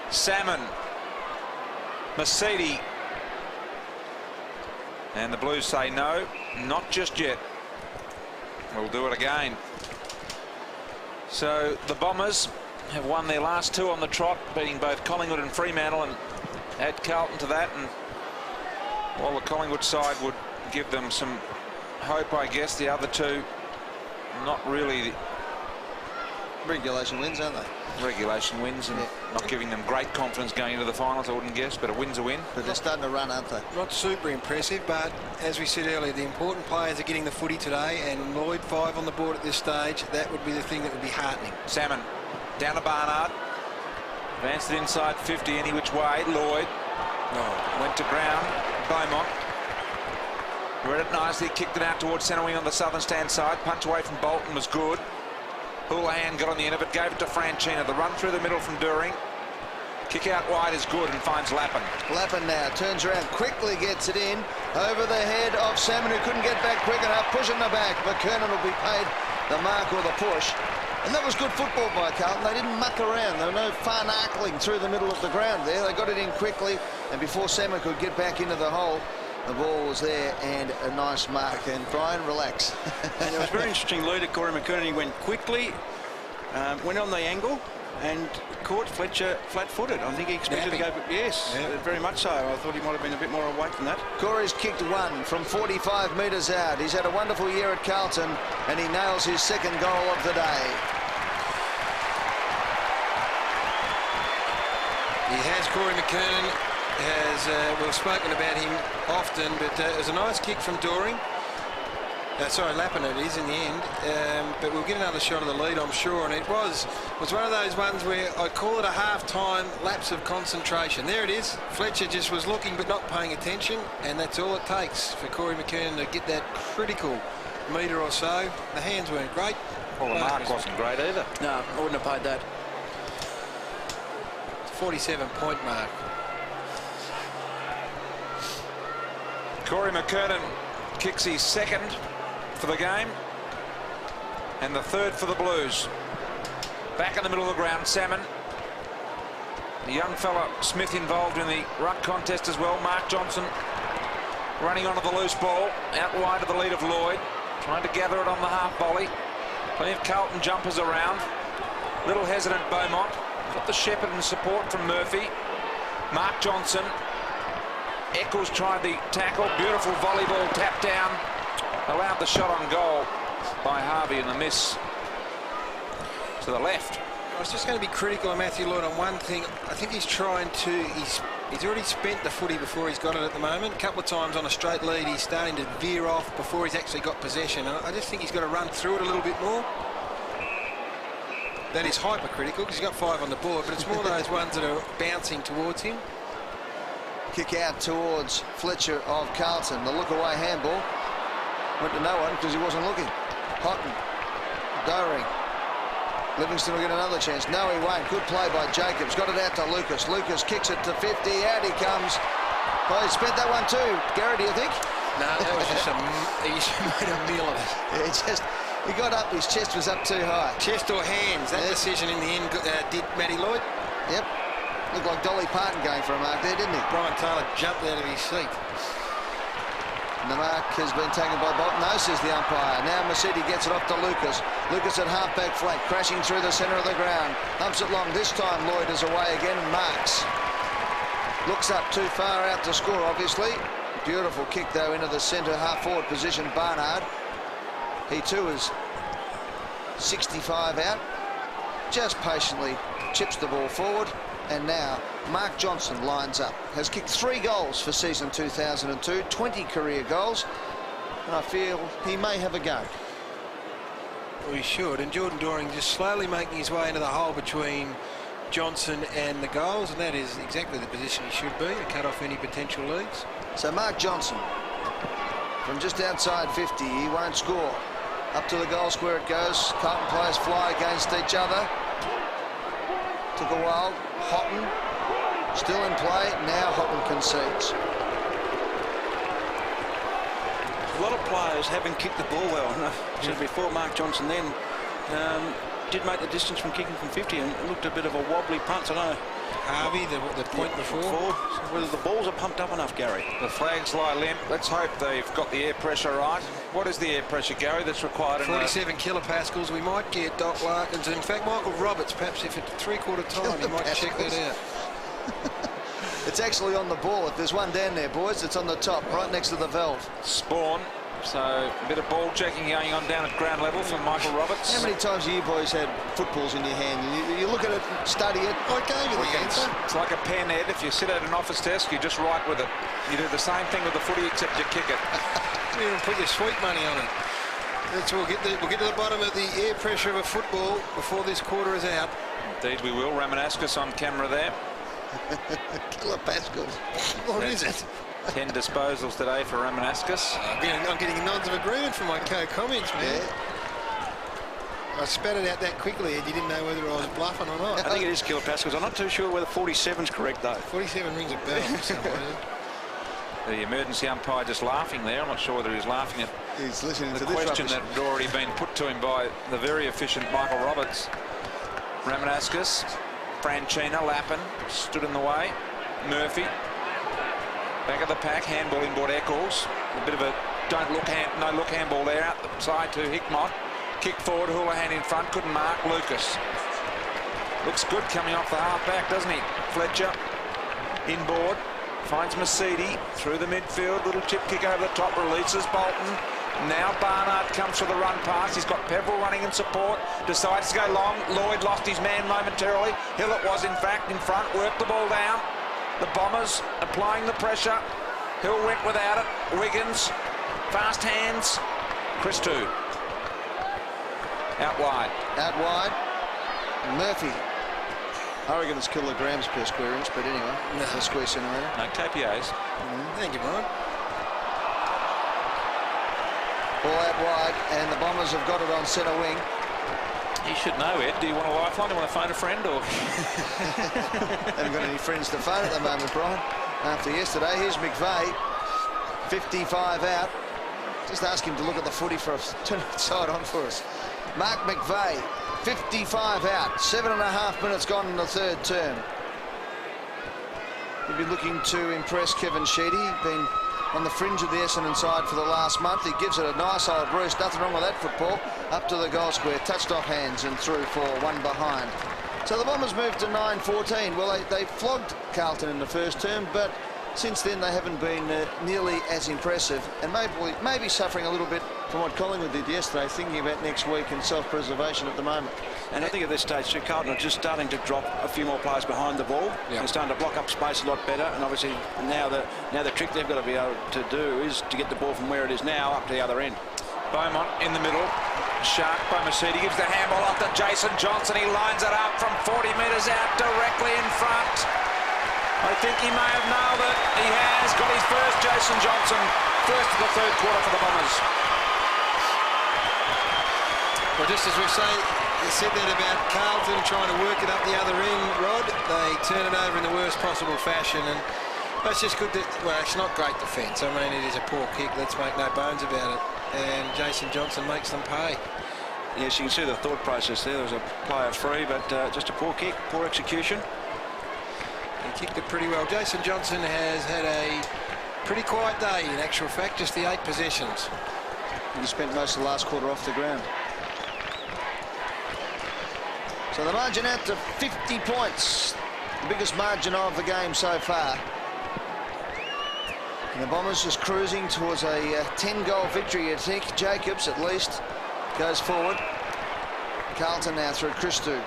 Salmon. Mercedes. And the Blues say no, not just yet. We'll do it again. So the Bombers have won their last two on the trot, beating both Collingwood and Fremantle, and add Carlton to that, and while the Collingwood side would give them some hope, I guess, the other two not really. Regulation wins, aren't they? Regulation wins, and not giving them great confidence going into the finals, I wouldn't guess, but a win's a win. But they're starting to run, aren't they? Not super impressive, but as we said earlier, the important players are getting the footy today, and Lloyd 5 on the board at this stage. That would be the thing that would be heartening. Salmon down to Barnard. Advanced it inside 50 any which way. Lloyd went to ground. Beaumont read it nicely, kicked it out towards centre wing on the southern stand side. Punch away from Bolton was good. Houlihan got on the end of it, gave it to Franchina. The run through the middle from During. Kick out wide is good and finds Lappin. Lappin now turns around, quickly gets it in over the head of Salmon, who couldn't get back quick enough. Pushing the back, McKernan will be paid the mark or the push. And that was good football by Carlton. They didn't muck around. There were no far-narkling through the middle of the ground there. They got it in quickly, and before Salmon could get back into the hole, the ball was there and a nice mark. And Brian, relax. And it was very interesting lead at Corey McKernan. He went quickly, went on the angle, and caught Fletcher flat-footed. I think he expected to go, but yes, very much so. I thought he might have been a bit more awake than that. Corey's kicked one from 45 metres out. He's had a wonderful year at Carlton, and he nails his second goal of the day. He has, Corey McKernan. We've spoken about him often, but it was a nice kick from Doring. Sorry, Lappin it is in the end, but we'll get another shot of the lead, I'm sure. And it was one of those ones where I call it a half-time lapse of concentration. There it is. Fletcher just was looking but not paying attention, and that's all it takes for Corey McKernan to get that critical metre or so. The hands weren't great. Well, the mark wasn't great either. No, I wouldn't have paid that. 47-point mark. Corey McKernan kicks his second for the game and the third for the Blues. Back in the middle of the ground, Salmon. The young fella Smith involved in the ruck contest as well. Mark Johnson running onto the loose ball, out wide of the lead of Lloyd, trying to gather it on the half volley. Plenty of Carlton jumpers around. Little hesitant Beaumont. Got the shepherd and support from Murphy. Mark Johnson. Eccles tried the tackle. Beautiful volleyball tap down. Allowed the shot on goal by Harvey, and the miss to the left. I was just going to be critical of Matthew Lloyd on one thing. I think he's trying to... He's already spent the footy before he's got it at the moment. A couple of times on a straight lead, he's starting to veer off before he's actually got possession. I just think he's got to run through it a little bit more. That is hypercritical because he's got 5 on the board, but it's more those ones that are bouncing towards him. Kick out towards Fletcher of Carlton. The look-away handball went to no one because he wasn't looking. Houghton, Doring. Livingston will get another chance. No, he won't. Good play by Jacobs. Got it out to Lucas. Lucas kicks it to 50. Out he comes. Well, he spent that one too. Gary, do you think? No, that was just he made a meal of it. Yeah, he got up. His chest was up too high. Chest or hands. That decision in the end did Matty Lloyd. Yep. Looked like Dolly Parton going for a mark there, didn't he? Brian Taylor jumped out of his seat. And the mark has been taken by Bolton. No, says the umpire. Now Mercedes gets it off to Lucas. Lucas at half-back flank, crashing through the centre of the ground. Humps it long. This time Lloyd is away again and marks. Looks up too far out to score, obviously. Beautiful kick, though, into the centre half-forward position. Barnard. He, too, is 65 out. Just patiently chips the ball forward. And now Mark Johnson lines up. Has kicked 3 goals for season 2002, 20 career goals. And I feel he may have a go. Well, he should. And Jordan Doring just slowly making his way into the hole between Johnson and the goals. And that is exactly the position he should be to cut off any potential leads. So Mark Johnson from just outside 50. He won't score. Up to the goal square it goes. Carlton players fly against each other. Took a while. Houghton still in play. Now Houghton concedes. A lot of players haven't kicked the ball well. I said before, Mark Johnson then did make the distance from kicking from 50 and looked a bit of a wobbly punt. I know Harvey, the point before. Whether the balls are pumped up enough, Gary. The flags lie limp. Let's hope they've got the air pressure right. What is the air pressure, Gary, that's required? 47 kilopascals. We might get Doc Larkins. In fact, Michael Roberts, perhaps if it's three-quarter time, he might check that out. It's actually on the ball. If there's one down there, boys, it's on the top, right next to the valve. Spawn. So a bit of ball checking going on down at ground level from Michael Roberts. How many times have you boys had footballs in your hand? You look at it, study it. I gave you the answer. It's like a pen, Ed. If you sit at an office desk, you just write with it. You do the same thing with the footy, except you kick it. You even put your sweet money on it. We'll get to the bottom of the air pressure of a football before this quarter is out. Indeed we will. Ramanaskas on camera there. Kilopascals. What is it? 10 disposals today for Ramanaskas. I'm getting nods of agreement from my co-comments, man. Yeah. I spat it out that quickly and you didn't know whether I was bluffing or not. I think it is kilopascals. I'm not too sure whether 47's correct, though. 47 rings a bell for some reason. The emergency umpire just laughing there. I'm not sure whether he's laughing at He's listening the to this question rubbish. that had already been put to him by the very efficient Michael Roberts. Ramanaskas, Franchina, Lappin stood in the way. Murphy. Back of the pack, handball inboard Eccles. A bit of a no look handball there out the side to Hickmott. Kick forward, Houlihan in front, couldn't mark. Lucas. Looks good coming off the half back, doesn't he? Fletcher inboard, finds Mercedes through the midfield. Little chip kick over the top, releases Bolton. Now Barnard comes for the run pass. He's got Peverill running in support. Decides to go long. Lloyd lost his man momentarily. Hill it was in fact in front. Worked the ball down. The Bombers applying the pressure. Hill went without it. Wiggins, fast hands. Christou. Out wide. Out wide. Murphy. I reckon it's kilograms per square inch, but anyway, the square centimetre. No KPAs. Thank you, Brian. Ball out wide, and the Bombers have got it on centre wing. You should know, Ed. Do you want a lifeline? Do you want to phone a friend? Or Haven't got any friends to phone at the moment, Brian. After yesterday, here's McVeigh, 55 out. Just ask him to look at the footy for us. Turn it side on for us. Mark McVeigh, 55 out. 7.5 minutes gone in the third term. He'll be looking to impress Kevin Sheedy. Been on the fringe of the Essendon side for the last month. He gives it a nice old roost. Nothing wrong with that football. Up to the goal square. Touched off hands and through for one behind. So the Bombers moved to 9-14. Well, they flogged Carlton in the first term, but since then they haven't been nearly as impressive, and maybe suffering a little bit from what Collingwood did yesterday, thinking about next week and self-preservation at the moment. And I think at this stage, too, Carlton are just starting to drop a few more players behind the ball. Yeah. They're starting to block up space a lot better. And obviously now the trick they've got to be able to do is to get the ball from where it is now up to the other end. Beaumont in the middle. Shark by Mercedes gives the handball off to Jason Johnson. He lines it up from 40 metres out directly in front. I think he may have nailed it. He has got his first, Jason Johnson. First of the third quarter for the Bombers. Well, just as we said that about Carlton trying to work it up the other end, Rod, they turn it over in the worst possible fashion, and that's just good. Well, it's not great defence. I mean, it is a poor kick. Let's make no bones about it. And Jason Johnson makes them pay. Yes, you can see the thought process there. There was a player free, but just a poor kick, poor execution. He kicked it pretty well. Jason Johnson has had a pretty quiet day, in actual fact, just the 8 possessions. He spent most of the last quarter off the ground. So the margin out to 50 points, the biggest margin of the game so far. And the Bombers just cruising towards a 10-goal victory. I think Jacobs, at least, goes forward. Carlton now through Christou.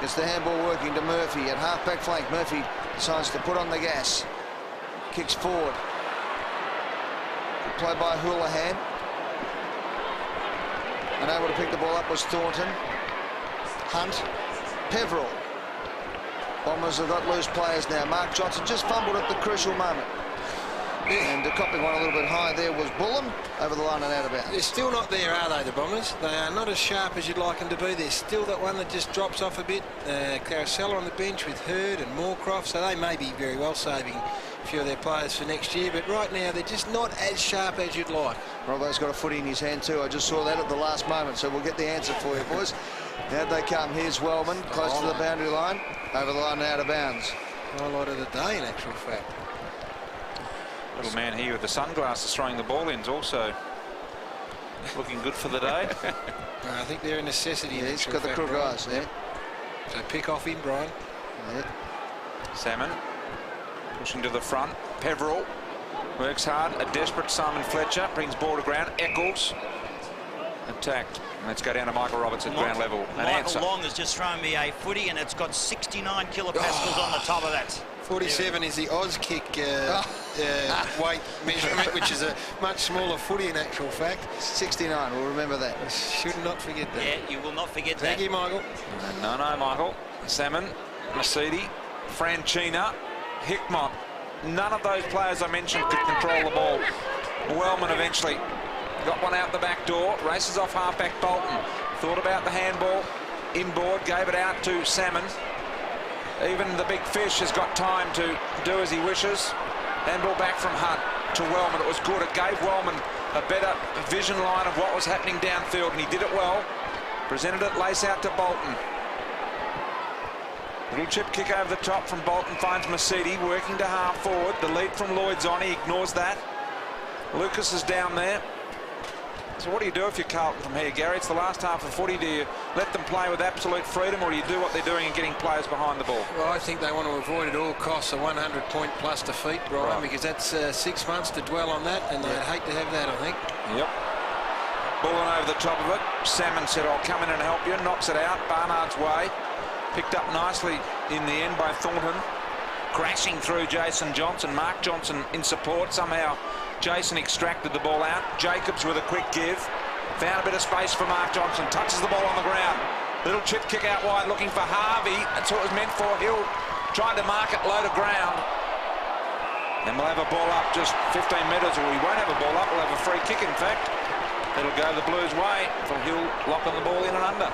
Gets the handball working to Murphy at half-back flank. Murphy decides to put on the gas. Kicks forward. Good play by Houlihan. Unable to pick the ball up was Thornton. Hunt. Peverill. Bombers have got loose players now. Mark Johnson just fumbled at the crucial moment. And copping one a little bit high there was Bullen over the line and out of bounds. They're still not there, are they, the Bombers? They are not as sharp as you'd like them to be. There's still that one that just drops off a bit. Carousel on the bench with Hurd and Moorcroft, so they may be very well saving a few of their players for next year, but right now they're just not as sharp as you'd like. Robbo's got a footy in his hand too. I just saw that at the last moment, so we'll get the answer for you, boys. Now they come. Here's Wellman, close to the boundary line. Over the line and out of bounds. Highlight of the day, in actual fact. Little man here with the sunglasses throwing the ball in is also looking good for the day. I think they're a necessity. Yeah, he's got the crook eyes. Yeah. So pick off him, Brian. Yeah. Salmon pushing to the front. Peveril works hard. A desperate Simon Fletcher brings ball to ground. Eccles attacked. Let's go down to Michael Roberts at ground level. Michael Long has just thrown me a footy, and it's got 69 kilopascals on the top of that. 47 is the Oz kick weight measurement, which is a much smaller footy in actual fact. 69, we'll remember that. Should not forget that. Yeah, you will not forget that. Thank you, Michael. No, Michael. Salmon, Masidi, Franchina, Hickmott. None of those players I mentioned could control the ball. Wellman eventually got one out the back door, races off halfback Bolton. Thought about the handball, inboard, gave it out to Salmon. Even the big fish has got time to do as he wishes. Handball back from Hunt to Wellman. It was good. It gave Wellman a better vision line of what was happening downfield, and he did it well. Presented it lace out to Bolton. Little chip kick over the top from Bolton, finds Masidi working to half forward. The lead from Lloyd's on, he ignores that. Lucas is down there. So what do you do if you're Carlton from here, Gary? It's the last half of footy. Do you let them play with absolute freedom, or do you do what they're doing and getting players behind the ball? Well, I think they want to avoid at all costs a 100-point plus defeat, Brian, because that's 6 months to dwell on that, and they'd hate to have that, I think. Yep. Bullen over the top of it. Salmon said, I'll come in and help you. Knocks it out. Barnard's way. Picked up nicely in the end by Thornton. Crashing through Jason Johnson. Mark Johnson in support. Somehow Jason extracted the ball out. Jacobs with a quick give. Found a bit of space for Mark Johnson. Touches the ball on the ground. Little chip kick out wide looking for Harvey. That's what it was meant for. Hill tried to mark it low to ground. And we'll have a ball up just 15 metres, or we won't have a ball up. We'll have a free kick, in fact. It'll go the Blues' way for Hill locking the ball in and under.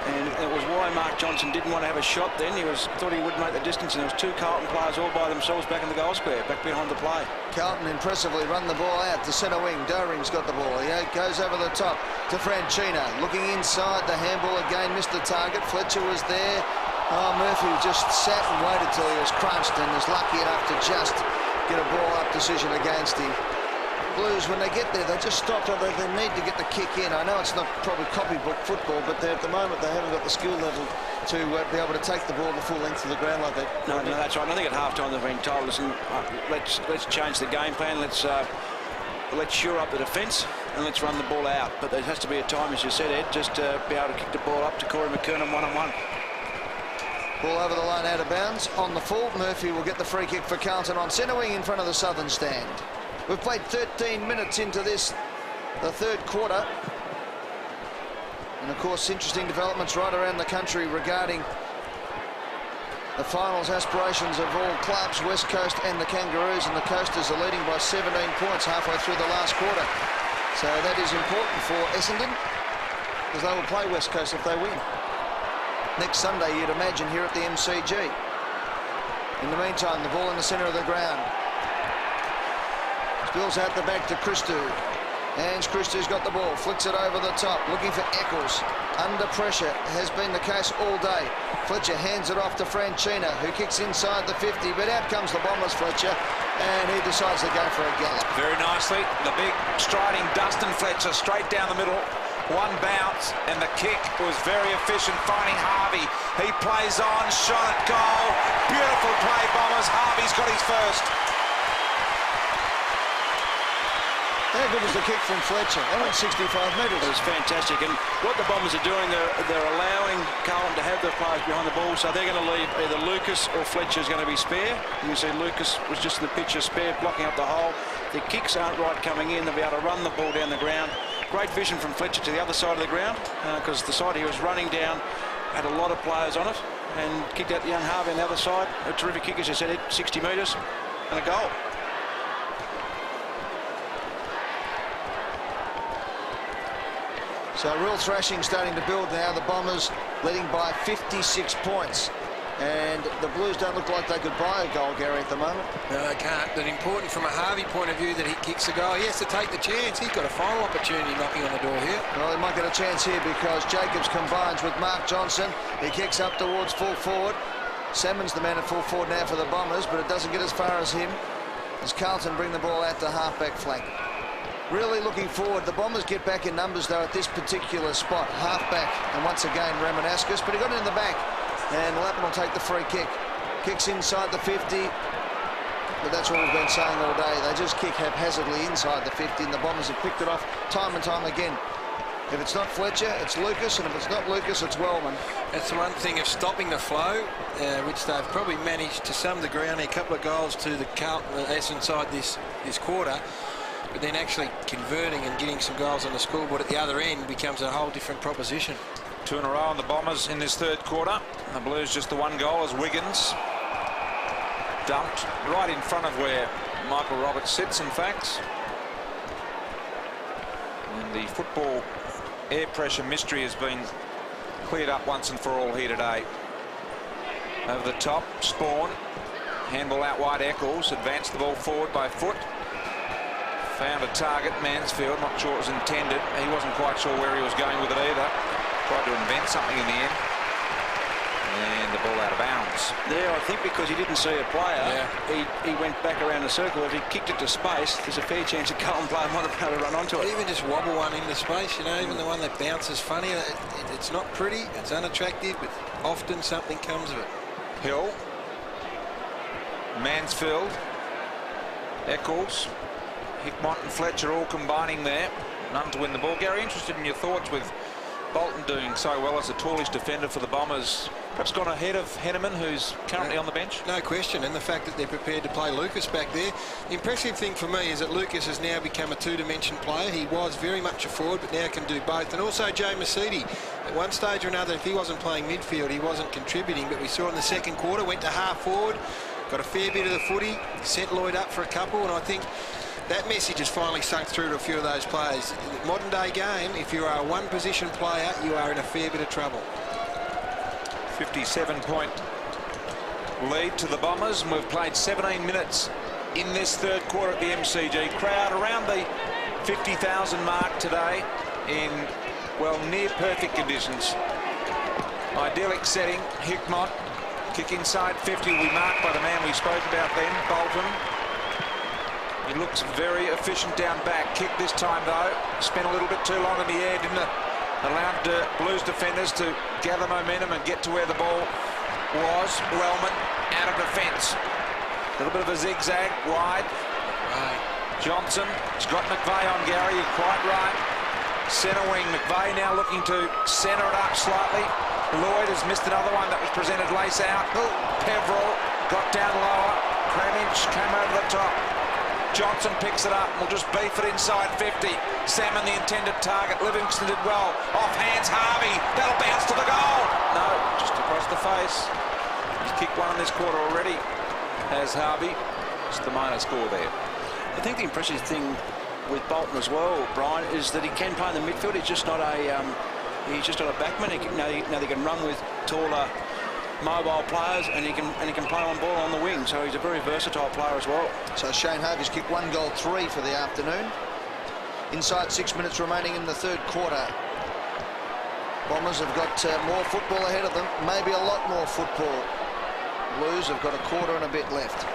And it was why Mark Johnson didn't want to have a shot then. He thought he would make the distance, and there was two Carlton players all by themselves back in the goal square, back behind the play. Carlton impressively run the ball out to centre wing. Doering's got the ball. He goes over the top to Franchina. Looking inside, the handball again missed the target. Fletcher was there. Oh, Murphy just sat and waited till he was crunched and was lucky enough to just get a ball-up decision against him. Blues, when they get there, they just stop. They need to get the kick in. I know it's not probably copybook football, but at the moment they haven't got the skill level to be able to take the ball the full length of the ground like that. No, that's right. I think at half-time they've been told, listen, let's change the game plan. Let's shore up the defence and let's run the ball out. But there has to be a time, as you said, Ed, just to be able to kick the ball up to Corey McKernan one-on-one. Ball over the line out of bounds. On the full, Murphy will get the free kick for Carlton on centre wing in front of the southern stand. We've played 13 minutes into this, the third quarter. And of course, interesting developments right around the country regarding the finals aspirations of all clubs, West Coast and the Kangaroos. And the Coasters are leading by 17 points halfway through the last quarter. So that is important for Essendon, because they will play West Coast if they win. Next Sunday, you'd imagine, here at the MCG. In the meantime, the ball in the centre of the ground. Spills out the back to Christou. Hans Christou's got the ball, flicks it over the top, looking for Eccles. Under pressure, has been the case all day. Fletcher hands it off to Franchina, who kicks inside the 50, but out comes the Bombers, Fletcher, and he decides to go for a gallop. Very nicely, the big striding Dustin Fletcher straight down the middle. One bounce, and the kick was very efficient, finding Harvey. He plays on, shot at goal. Beautiful play, Bombers. Harvey's got his first. How good was the kick from Fletcher? That went 65 metres. It was fantastic, and what the Bombers are doing, they're allowing Carlton to have their players behind the ball, so they're going to leave either Lucas or Fletcher's going to be spare. You can see Lucas was just in the picture, spare, blocking up the hole. The kicks aren't right coming in. They'll be able to run the ball down the ground. Great vision from Fletcher to the other side of the ground, because the side he was running down had a lot of players on it, and kicked out the young Harvey on the other side. A terrific kick, as you said, 60 metres, and a goal. So a real thrashing starting to build now. The Bombers leading by 56 points. And the Blues don't look like they could buy a goal, Gary, at the moment. No, they can't. But important from a Harvey point of view that he kicks the goal. He has to take the chance. He's got a final opportunity knocking on the door here. Well, he might get a chance here because Jacobs combines with Mark Johnson. He kicks up towards full forward. Salmon's the man at full forward now for the Bombers, but it doesn't get as far as him as Carlton bring the ball out to half-back flank. Really looking forward. The Bombers get back in numbers, though, at this particular spot. Half-back, and once again, Ramanascus, but he got it in the back. And Lappin will take the free kick. Kicks inside the 50. But that's what we've been saying all day. They just kick haphazardly inside the 50, and the Bombers have picked it off time and time again. If it's not Fletcher, it's Lucas, and if it's not Lucas, it's Wellman. That's the one thing of stopping the flow, which they've probably managed to some degree. Only a couple of goals to the Carlton Essendon side this quarter, but then actually converting and getting some goals on the scoreboard at the other end becomes a whole different proposition. 2 in a row on the Bombers in this third quarter. The Blues just the one goal as Wiggins dumped right in front of where Michael Roberts sits, in fact. And the football air pressure mystery has been cleared up once and for all here today. Over the top, Spawn. Handball out wide, Eccles. Advanced the ball forward by foot. Found a target, Mansfield. Not sure it was intended. He wasn't quite sure where he was going with it either. Tried to invent something in the end. And the ball out of bounds. There, I think because he didn't see a player, he went back around the circle. If he kicked it to space, there's a fair chance a Carlton player might have been able to run onto it. Even just wobble one into space, you know, even the one that bounces funny. It's not pretty, it's unattractive, but often something comes of it. Hill. Mansfield. Eccles. Hickmott and Fletcher all combining there. None to win the ball. Gary, interested in your thoughts with Bolton doing so well as a tallish defender for the Bombers. Perhaps gone ahead of Henneman, who's currently on the bench. No question, and the fact that they're prepared to play Lucas back there. The impressive thing for me is that Lucas has now become a two-dimension player. He was very much a forward, but now can do both. And also Joe Mercedes, at one stage or another, if he wasn't playing midfield, he wasn't contributing. But we saw in the second quarter, went to half forward, got a fair bit of the footy, sent Lloyd up for a couple, and I think that message has finally sunk through to a few of those players. In the modern day game, if you are a one position player, you are in a fair bit of trouble. 57-point lead to the Bombers, and we've played 17 minutes in this third quarter at the MCG. Crowd around the 50,000 mark today in, well, near perfect conditions. Idyllic setting. Hickmott, kick inside 50, will be marked by the man we spoke about then, Bolton. He looks very efficient down back. Kick this time, though. Spent a little bit too long in the air, didn't it? Allowed Blues defenders to gather momentum and get to where the ball was. Wellman out of defence. A little bit of a zigzag wide. Johnson has got McVeigh on, Gary. You're quite right. Centre wing. McVeigh now looking to centre it up slightly. Lloyd has missed another one that was presented lace out. Peverell got down lower. Kramich came over the top. Johnson picks it up and will just beef it inside 50. Salmon the intended target. Livingston did well. Off hands Harvey. That'll bounce to the goal. No, just across the face. He's kicked one in this quarter already. Has Harvey. Just the minor score there. I think the impressive thing with Bolton as well, Brian, is that he can play in the midfield. He's just not a backman. He can run with taller, mobile players, and he can play on ball on the wing. So he's a very versatile player as well. So Shane Harvey's kicked 1 goal 3 for the afternoon. Inside 6 minutes remaining in the third quarter. Bombers have got more football ahead of them, maybe a lot more football. Blues have got a quarter and a bit left.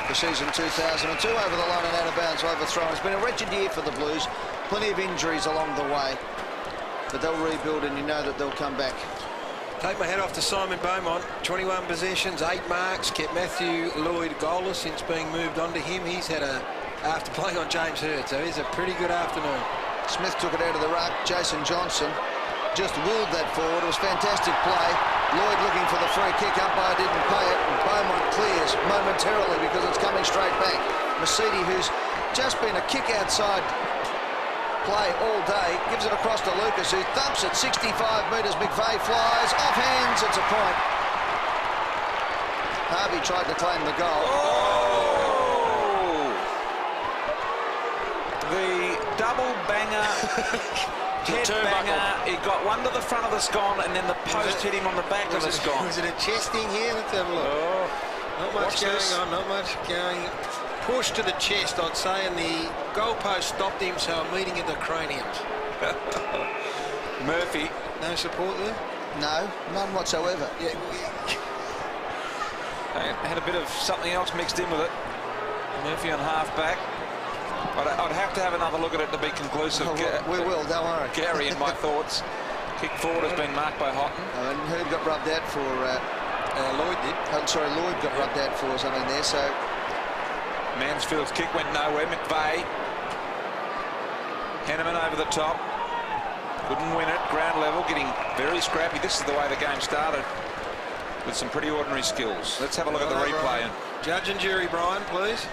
The season 2002 over the line and out of bounds, overthrown. It's been a wretched year for the Blues. Plenty of injuries along the way, but they'll rebuild, and you know that they'll come back. Take my hat off to Simon Beaumont. 21 possessions, 8 marks, kept Matthew Lloyd goalless since being moved on to him. He's had after playing on James Hird, so he's a pretty good afternoon. Smith took it out of the ruck. Jason Johnson just willed that forward. It was fantastic play. Lloyd looking for the free kick. Umpire didn't pay it. And Beaumont clears momentarily because it's coming straight back. Mercedes, who's just been a kick outside play all day, gives it across to Lucas, who thumps it 65 metres. McVeigh flies off hands. It's a point. Harvey tried to claim the goal. The double banger, head banger. He got one to the front of the scone, and then the post hit him on the back of the scone. Was it a chesting here? Let's have a look. Not much going on, not much going. Push to the chest, I'd say, and the goalpost stopped him, so a meeting of the craniums. Murphy. No support there? No, none whatsoever. Yeah. Had a bit of something else mixed in with it. Murphy on half-back. I'd have to have another look at it to be conclusive. We will, don't worry. Gary, in my thoughts. Kick forward has been marked by Houghton. And who got rubbed out for... Lloyd did. Oh, sorry, Lloyd got rubbed out for something there, so... Mansfield's kick went nowhere. McVeigh. Henneman over the top. Couldn't win it. Ground level, getting very scrappy. This is the way the game started, with some pretty ordinary skills. Let's have a look at the replay. Judge and jury, Brian, please.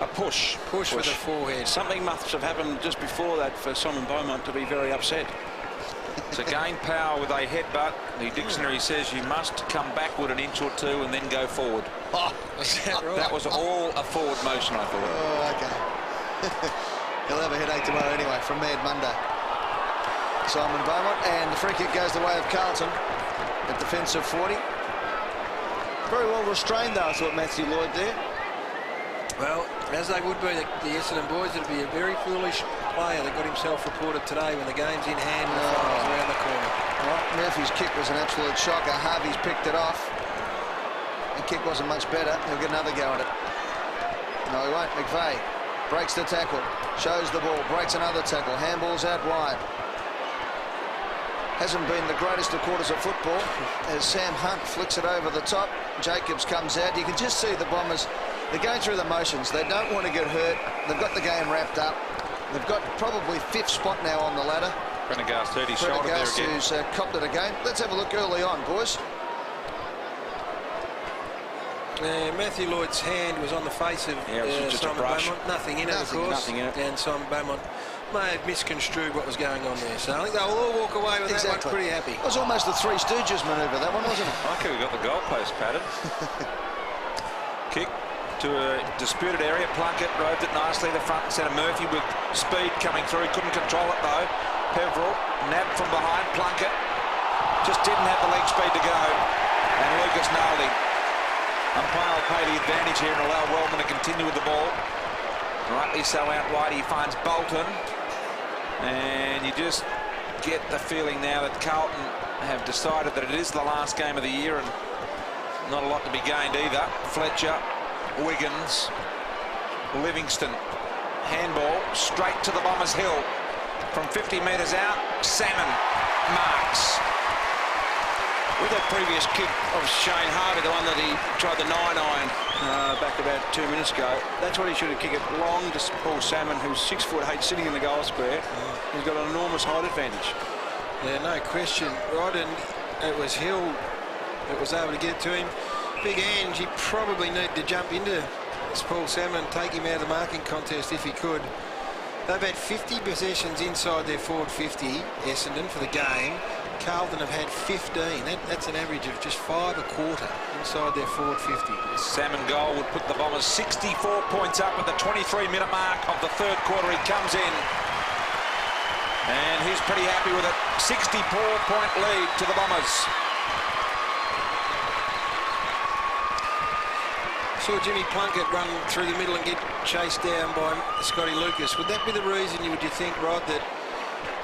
A push. Push with the forehead. Something must have happened just before that for Simon Beaumont to be very upset. To gain power with a headbutt, the dictionary says you must come backward an inch or two and then go forward. Oh, Is that right? That was all a forward motion, I thought. oh okay. He'll have a headache tomorrow anyway from Mad Monday. Simon Beaumont, and the free kick goes the way of Carlton at defensive 40. Very well restrained, though, I thought, Matthew Lloyd there. Well, as they would be, the Essendon boys, it'd be a very foolish player that got himself reported today when the game's in hand and the finals around the corner. Well, Murphy's kick was an absolute shocker. Harvey's picked it off. The kick wasn't much better. He'll get another go at it. No, he won't. McVeigh breaks the tackle, shows the ball, breaks another tackle, handballs out wide. Hasn't been the greatest of quarters of football as Sam Hunt flicks it over the top. Jacobs comes out. You can just see the Bombers, they're going through the motions. They don't want to get hurt. They've got the game wrapped up. They've got probably 5th spot now on the ladder. Prendergast 30 shoulder there again. Who's copped it again. Let's have a look early on, boys. Matthew Lloyd's hand was on the face of it was just Simon a brush. Beaumont. Nothing in it, of course. Nothing in it. And Simon Beaumont may have misconstrued what was going on there. So I think they'll all walk away with that one pretty happy. It was almost a Three Stooges manoeuvre, that one, wasn't it? I could have got the goalpost padded. Kick to a disputed area. Plunkett roved it nicely. The front and centre. Murphy with speed coming through. Couldn't control it though. Peveril nabbed from behind. Plunkett just didn't have the leg speed to go. And Lucas nailed him. Umpire will pay the advantage here and allow Wellman to continue with the ball. Rightly so out wide. He finds Bolton. And you just get the feeling now that Carlton have decided that it is the last game of the year and not a lot to be gained either. Fletcher, Wiggins, Livingston. Handball straight to the Bombers' hill. From 50 metres out, Salmon marks. With that previous kick of Shane Harvey, the one that he tried the 9-iron back about 2 minutes ago, that's what he should have kicked it long to Paul Salmon, who's 6'8", sitting in the goal square. He's got an enormous height advantage. Yeah, no question, Rod, and it was Hill that was able to get it to him. Big Ange, he probably needed to jump into Paul Salmon and take him out of the marking contest if he could. They've had 50 possessions inside their forward 50, Essendon, for the game. Carlton have had 15. That's an average of just 5 a quarter inside their forward 50. Salmon goal would put the Bombers 64 points up at the 23-minute mark of the third quarter. He comes in. And he's pretty happy with it. 64-point lead to the Bombers. Saw Jimmy Plunkett run through the middle and get chased down by Scotty Lucas. Would that be the reason, would you think, Rod, that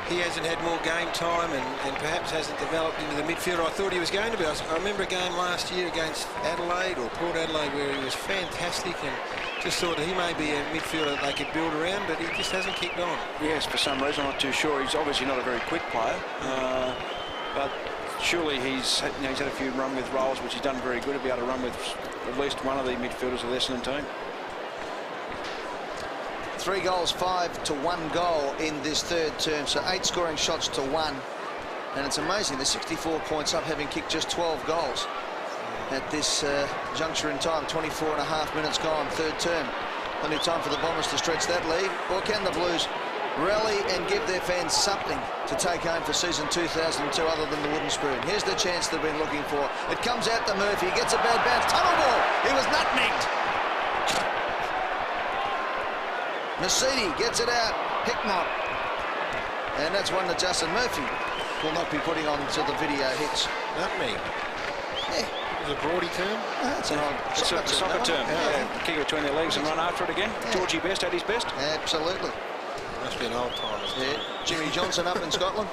he hasn't had more game time and perhaps hasn't developed into the midfielder I thought he was going to be? I remember a game last year against Adelaide or Port Adelaide where he was fantastic and just thought he may be a midfielder that they could build around, but he just hasn't kicked on. Yes, for some reason, I'm not too sure. He's obviously not a very quick player, but surely he's had a few run with roles which he's done very good to be able to run with at least one of the midfielders of the Essendon team. 3 goals, 5 to 1 goal in this third term, so 8 scoring shots to 1. And it's amazing, they're 64 points up, having kicked just 12 goals at this juncture in time. 24.5 minutes gone, third term. Plenty of time for the Bombers to stretch that lead. Or can the Blues rally and give their fans something to take home for season 2002 other than the wooden spoon? Here's the chance they've been looking for. It comes out to Murphy, gets a bad bounce, tunnel ball. He was nutmegged. Nasidi gets it out, Hickmott. And that's one that Justin Murphy will not be putting on to the video hits. Nutmeg. Yeah. Is it a Broady term? That's an old Soccer term. Yeah. Kick it between their legs and run after it again. Yeah. Georgie Best at his best. Absolutely. Must be an old timer. Yeah. Jimmy Johnson up in Scotland.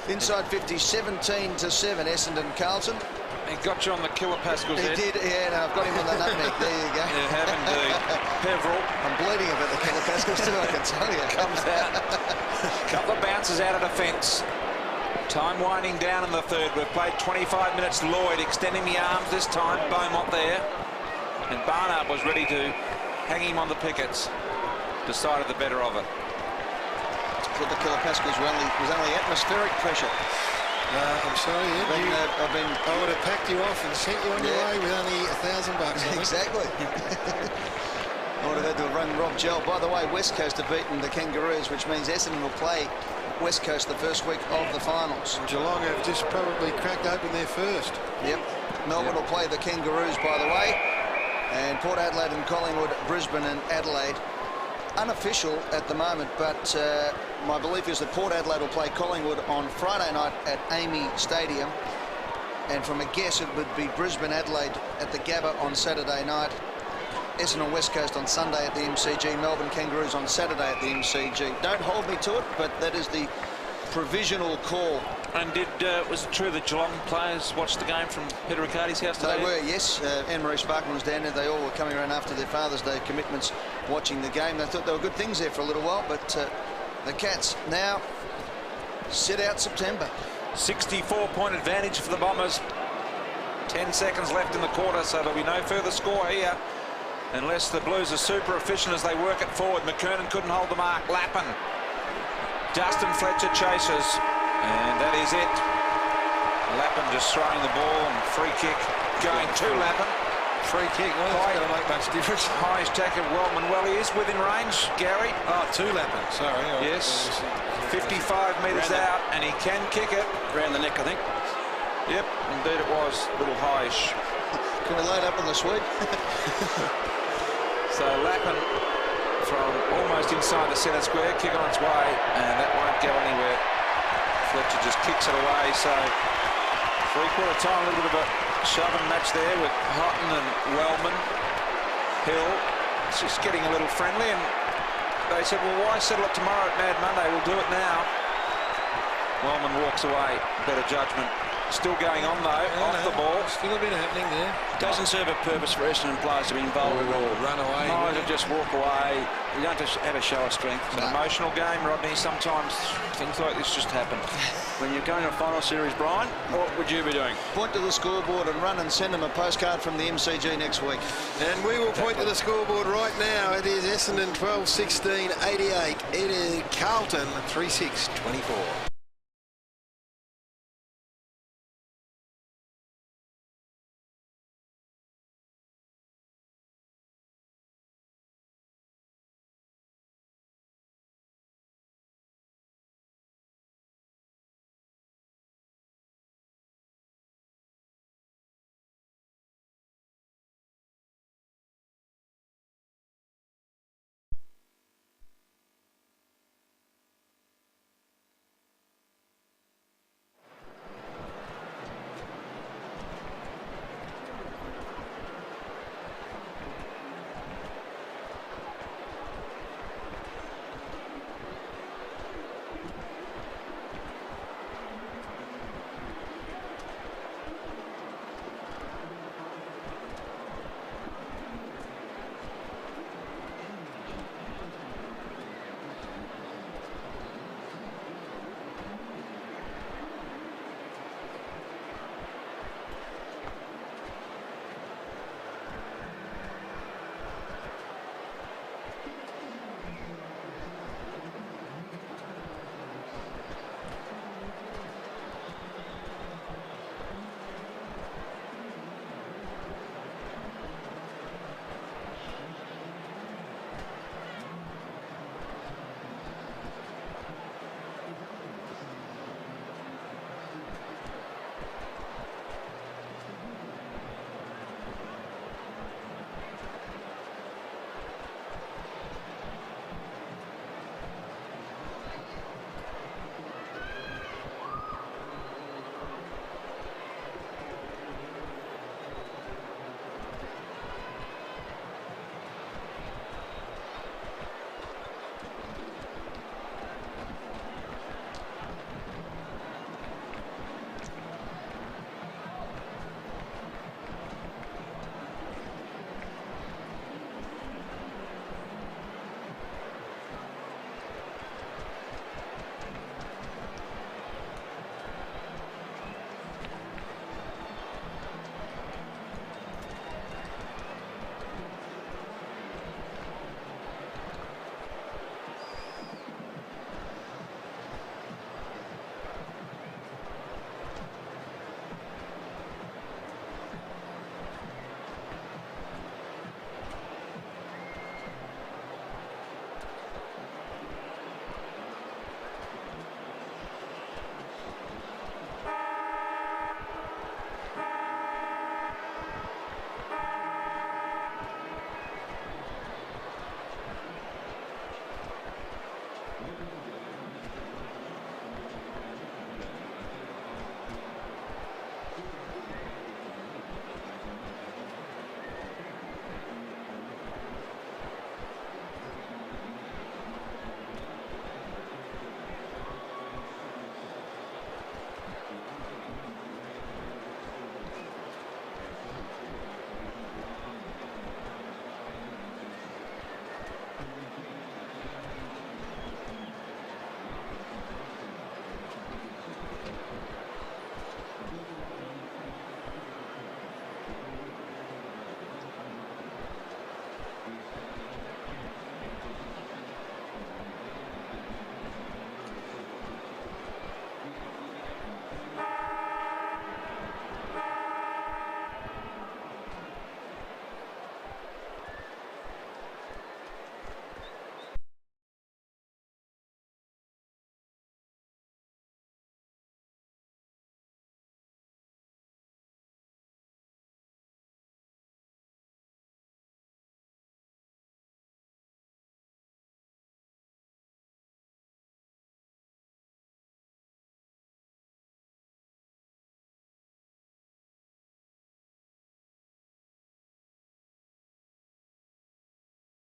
Inside 50, 17-7, Essendon Carlton. He got you on the kilopascals there. He did, yeah, no, I've got him on the nutmeg. There you go. You have indeed. Peveril I'm bleeding about the kilopascals too, I can tell you. comes out. Couple of bounces out of defence. Time winding down in the third. We've played 25 minutes. Lloyd extending the arms this time. Beaumont there. And Barnard was ready to hang him on the pickets. Decided the better of it. But the kilopascals was only atmospheric pressure. I'm sorry, yeah. I would have packed you off and sent you on your way with only $1,000. Exactly. I would have had to run Rob Gell. By the way, West Coast have beaten the Kangaroos, which means Essendon will play West Coast the first week of the finals. And Geelong have just probably cracked open their first. Yep. Melbourne will play the Kangaroos, by the way. And Port Adelaide and Collingwood, Brisbane and Adelaide. Unofficial at the moment, but my belief is that Port Adelaide will play Collingwood on Friday night at Amy Stadium, and from a guess it would be Brisbane Adelaide at the Gabba on Saturday night, Essendon West Coast on Sunday at the MCG, Melbourne Kangaroos on Saturday at the MCG. Don't hold me to it, but that is the provisional call. And was it true that Geelong players watched the game from Peter Riccardi's house today? They were, yes. Anne-Marie Sparkman was down there. They all were coming around after their Father's Day commitments watching the game. They thought there were good things there for a little while, but the Cats now sit out September. 64-point advantage for the Bombers. 10 seconds left in the quarter, so there'll be no further score here unless the Blues are super efficient as they work it forward. McKernan couldn't hold the mark. Lappin. Dustin Fletcher chases. And that is it. Lappin just throwing the ball and free kick going to Lappin. Free kick, well, that's going to make much difference. Highest tackle of Wellman. Well, he is within range, Gary. Oh, to Lappin, sorry. Yes, 55 metres out, and he can kick it. Round the neck, I think. Yep, indeed it was. A little highish. Can we load up on the Swede? So Lappin from almost inside the centre square, kick on its way, and that won't go anywhere. Fletcher just kicks it away, so three-quarter time, a little bit of a shoving match there with Houghton and Wellman. Hill, it's just getting a little friendly, and they said, well, why settle it tomorrow at Mad Monday? We'll do it now. Wellman walks away, better judgment. Still going on, though, off the ball. Still a bit happening there. Doesn't serve a purpose for Essendon players to be involved at all. Run away. Might as just walk away. You don't just have a show of strength. It's an emotional game, Rodney. Sometimes things like this just happen. When you're going to a final series, Brian, what would you be doing? Point to the scoreboard and run and send them a postcard from the MCG next week. And we will point to the scoreboard right now. It is Essendon 12-16, 88. It is Carlton 3-6, 24.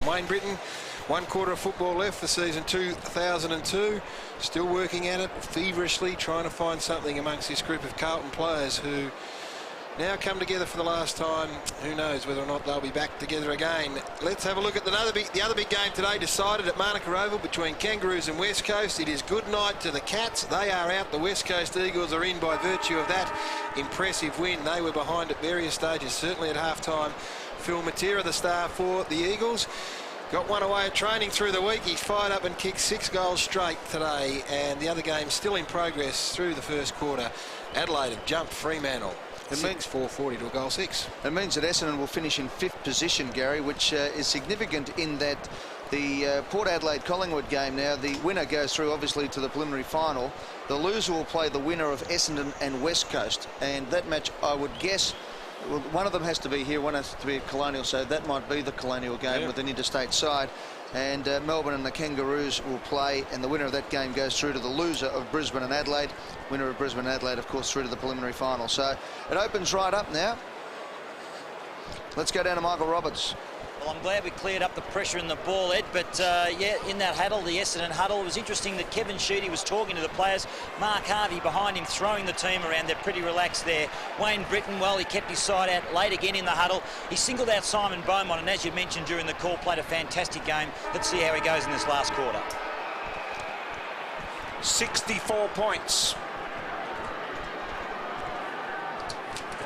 Wayne Britton, 1 quarter of football left for season 2002. Still working at it, feverishly trying to find something amongst this group of Carlton players who now come together for the last time. Who knows whether or not they'll be back together again. Let's have a look at the other big game today, decided at Manuka Oval between Kangaroos and West Coast. It is good night to the Cats. They are out. The West Coast Eagles are in by virtue of that impressive win. They were behind at various stages, certainly at half-time. Phil Matera, the star for the Eagles. Got one away at training through the week. He fired up and kicked 6 goals straight today, and the other game still in progress through the first quarter. Adelaide have jumped Fremantle. It means 440 to a goal 6. It means that Essendon will finish in 5th position, Gary, which is significant in that the Port Adelaide-Collingwood game now, the winner goes through obviously to the preliminary final. The loser will play the winner of Essendon and West Coast, and that match, I would guess, well, one of them has to be here, one has to be at Colonial, so that might be the Colonial game with an interstate side. And Melbourne and the Kangaroos will play, and the winner of that game goes through to the loser of Brisbane and Adelaide. Winner of Brisbane and Adelaide, of course, through to the preliminary final. So it opens right up now. Let's go down to Michael Roberts. Well, I'm glad we cleared up the pressure in the ball, Ed, but yeah, in that huddle, the Essendon huddle, it was interesting that Kevin Sheedy was talking to the players. Mark Harvey behind him, throwing the team around. They're pretty relaxed there. Wayne Britton, well, he kept his side out late again in the huddle. He singled out Simon Beaumont, and as you mentioned during the call, played a fantastic game. Let's see how he goes in this last quarter. 64 points.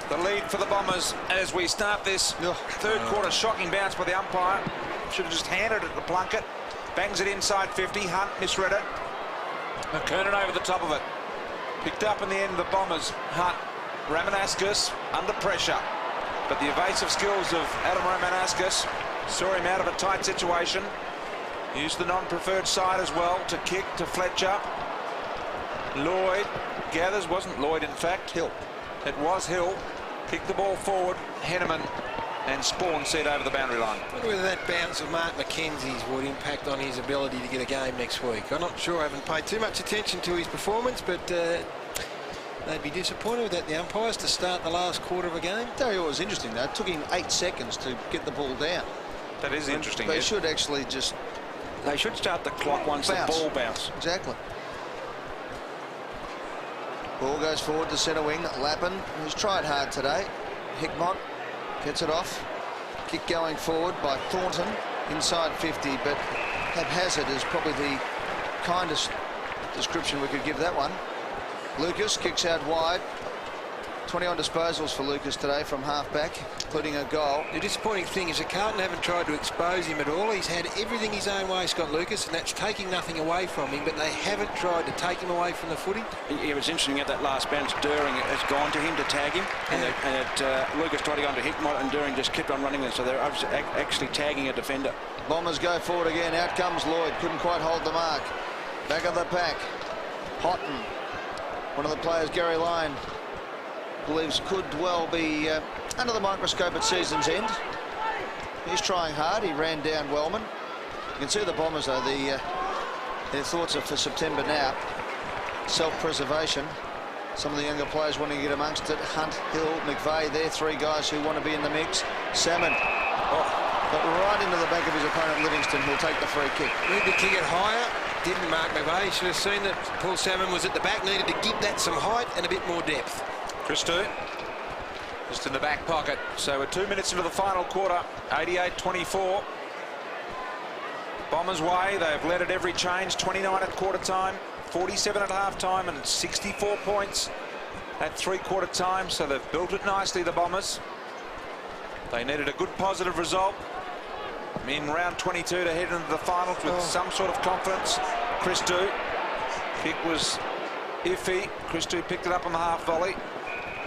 The lead for the Bombers as we start this third quarter. Shocking bounce by the umpire. Should have just handed it to Plunkett. Bangs it inside 50. Hunt misread it. McKernan over the top of it. Picked up in the end of the Bombers. Hunt. Ramanauskas under pressure. But the evasive skills of Adam Ramanauskas saw him out of a tight situation. Used the non-preferred side as well to kick to Fletcher. Lloyd gathers. Wasn't Lloyd, in fact. Hill. It was Hill. Kicked the ball forward. Henneman and Spawn set over the boundary line. I wonder whether that bounce of Mark McKenzie's would impact on his ability to get a game next week. I'm not sure. I haven't paid too much attention to his performance, but they'd be disappointed with that, the umpires, to start the last quarter of a game. I'll tell you what was interesting, though. It took him 8 seconds to get the ball down. That is interesting. They should actually just... They should start the clock once the ball bounces. Exactly. Ball goes forward to centre wing. Lappin, who's tried hard today. Hickmott gets it off. Kick going forward by Thornton inside 50, but haphazard is probably the kindest description we could give that one. Lucas kicks out wide. 21 disposals for Lucas today from half-back, including a goal. The disappointing thing is that Carlton haven't tried to expose him at all. He's had everything his own way, Scott Lucas, and that's taking nothing away from him, but they haven't tried to take him away from the footy. It was interesting at that last bounce. During has gone to him to tag him, and Lucas tried to go on to Hickmott, and During just kept on running there, so they're actually tagging a defender. Bombers go forward again. Out comes Lloyd. Couldn't quite hold the mark. Back of the pack. Houghton, one of the players Gary Lyon believes could well be under the microscope at season's end. He's trying hard. He ran down Wellman. You can see the Bombers, though, their thoughts are for September now. Self-preservation. Some of the younger players wanting to get amongst it. Hunt, Hill, McVeigh, they're 3 guys who want to be in the mix. Salmon, but right into the back of his opponent, Livingston. He'll take the free kick. Need to kick it higher. Didn't Mark McVeigh. Should have seen that Paul Salmon was at the back. Needed to give that some height and a bit more depth. Christou just in the back pocket. So we're 2 minutes into the final quarter. 88-24. Bombers' way. They've led at every change. 29 at quarter time, 47 at half time, and 64 points at 3/4 time. So they've built it nicely, the Bombers. They needed a good positive result in round 22 to head into the finals with some sort of confidence. Christou. Kick was iffy. Christou picked it up on the half volley.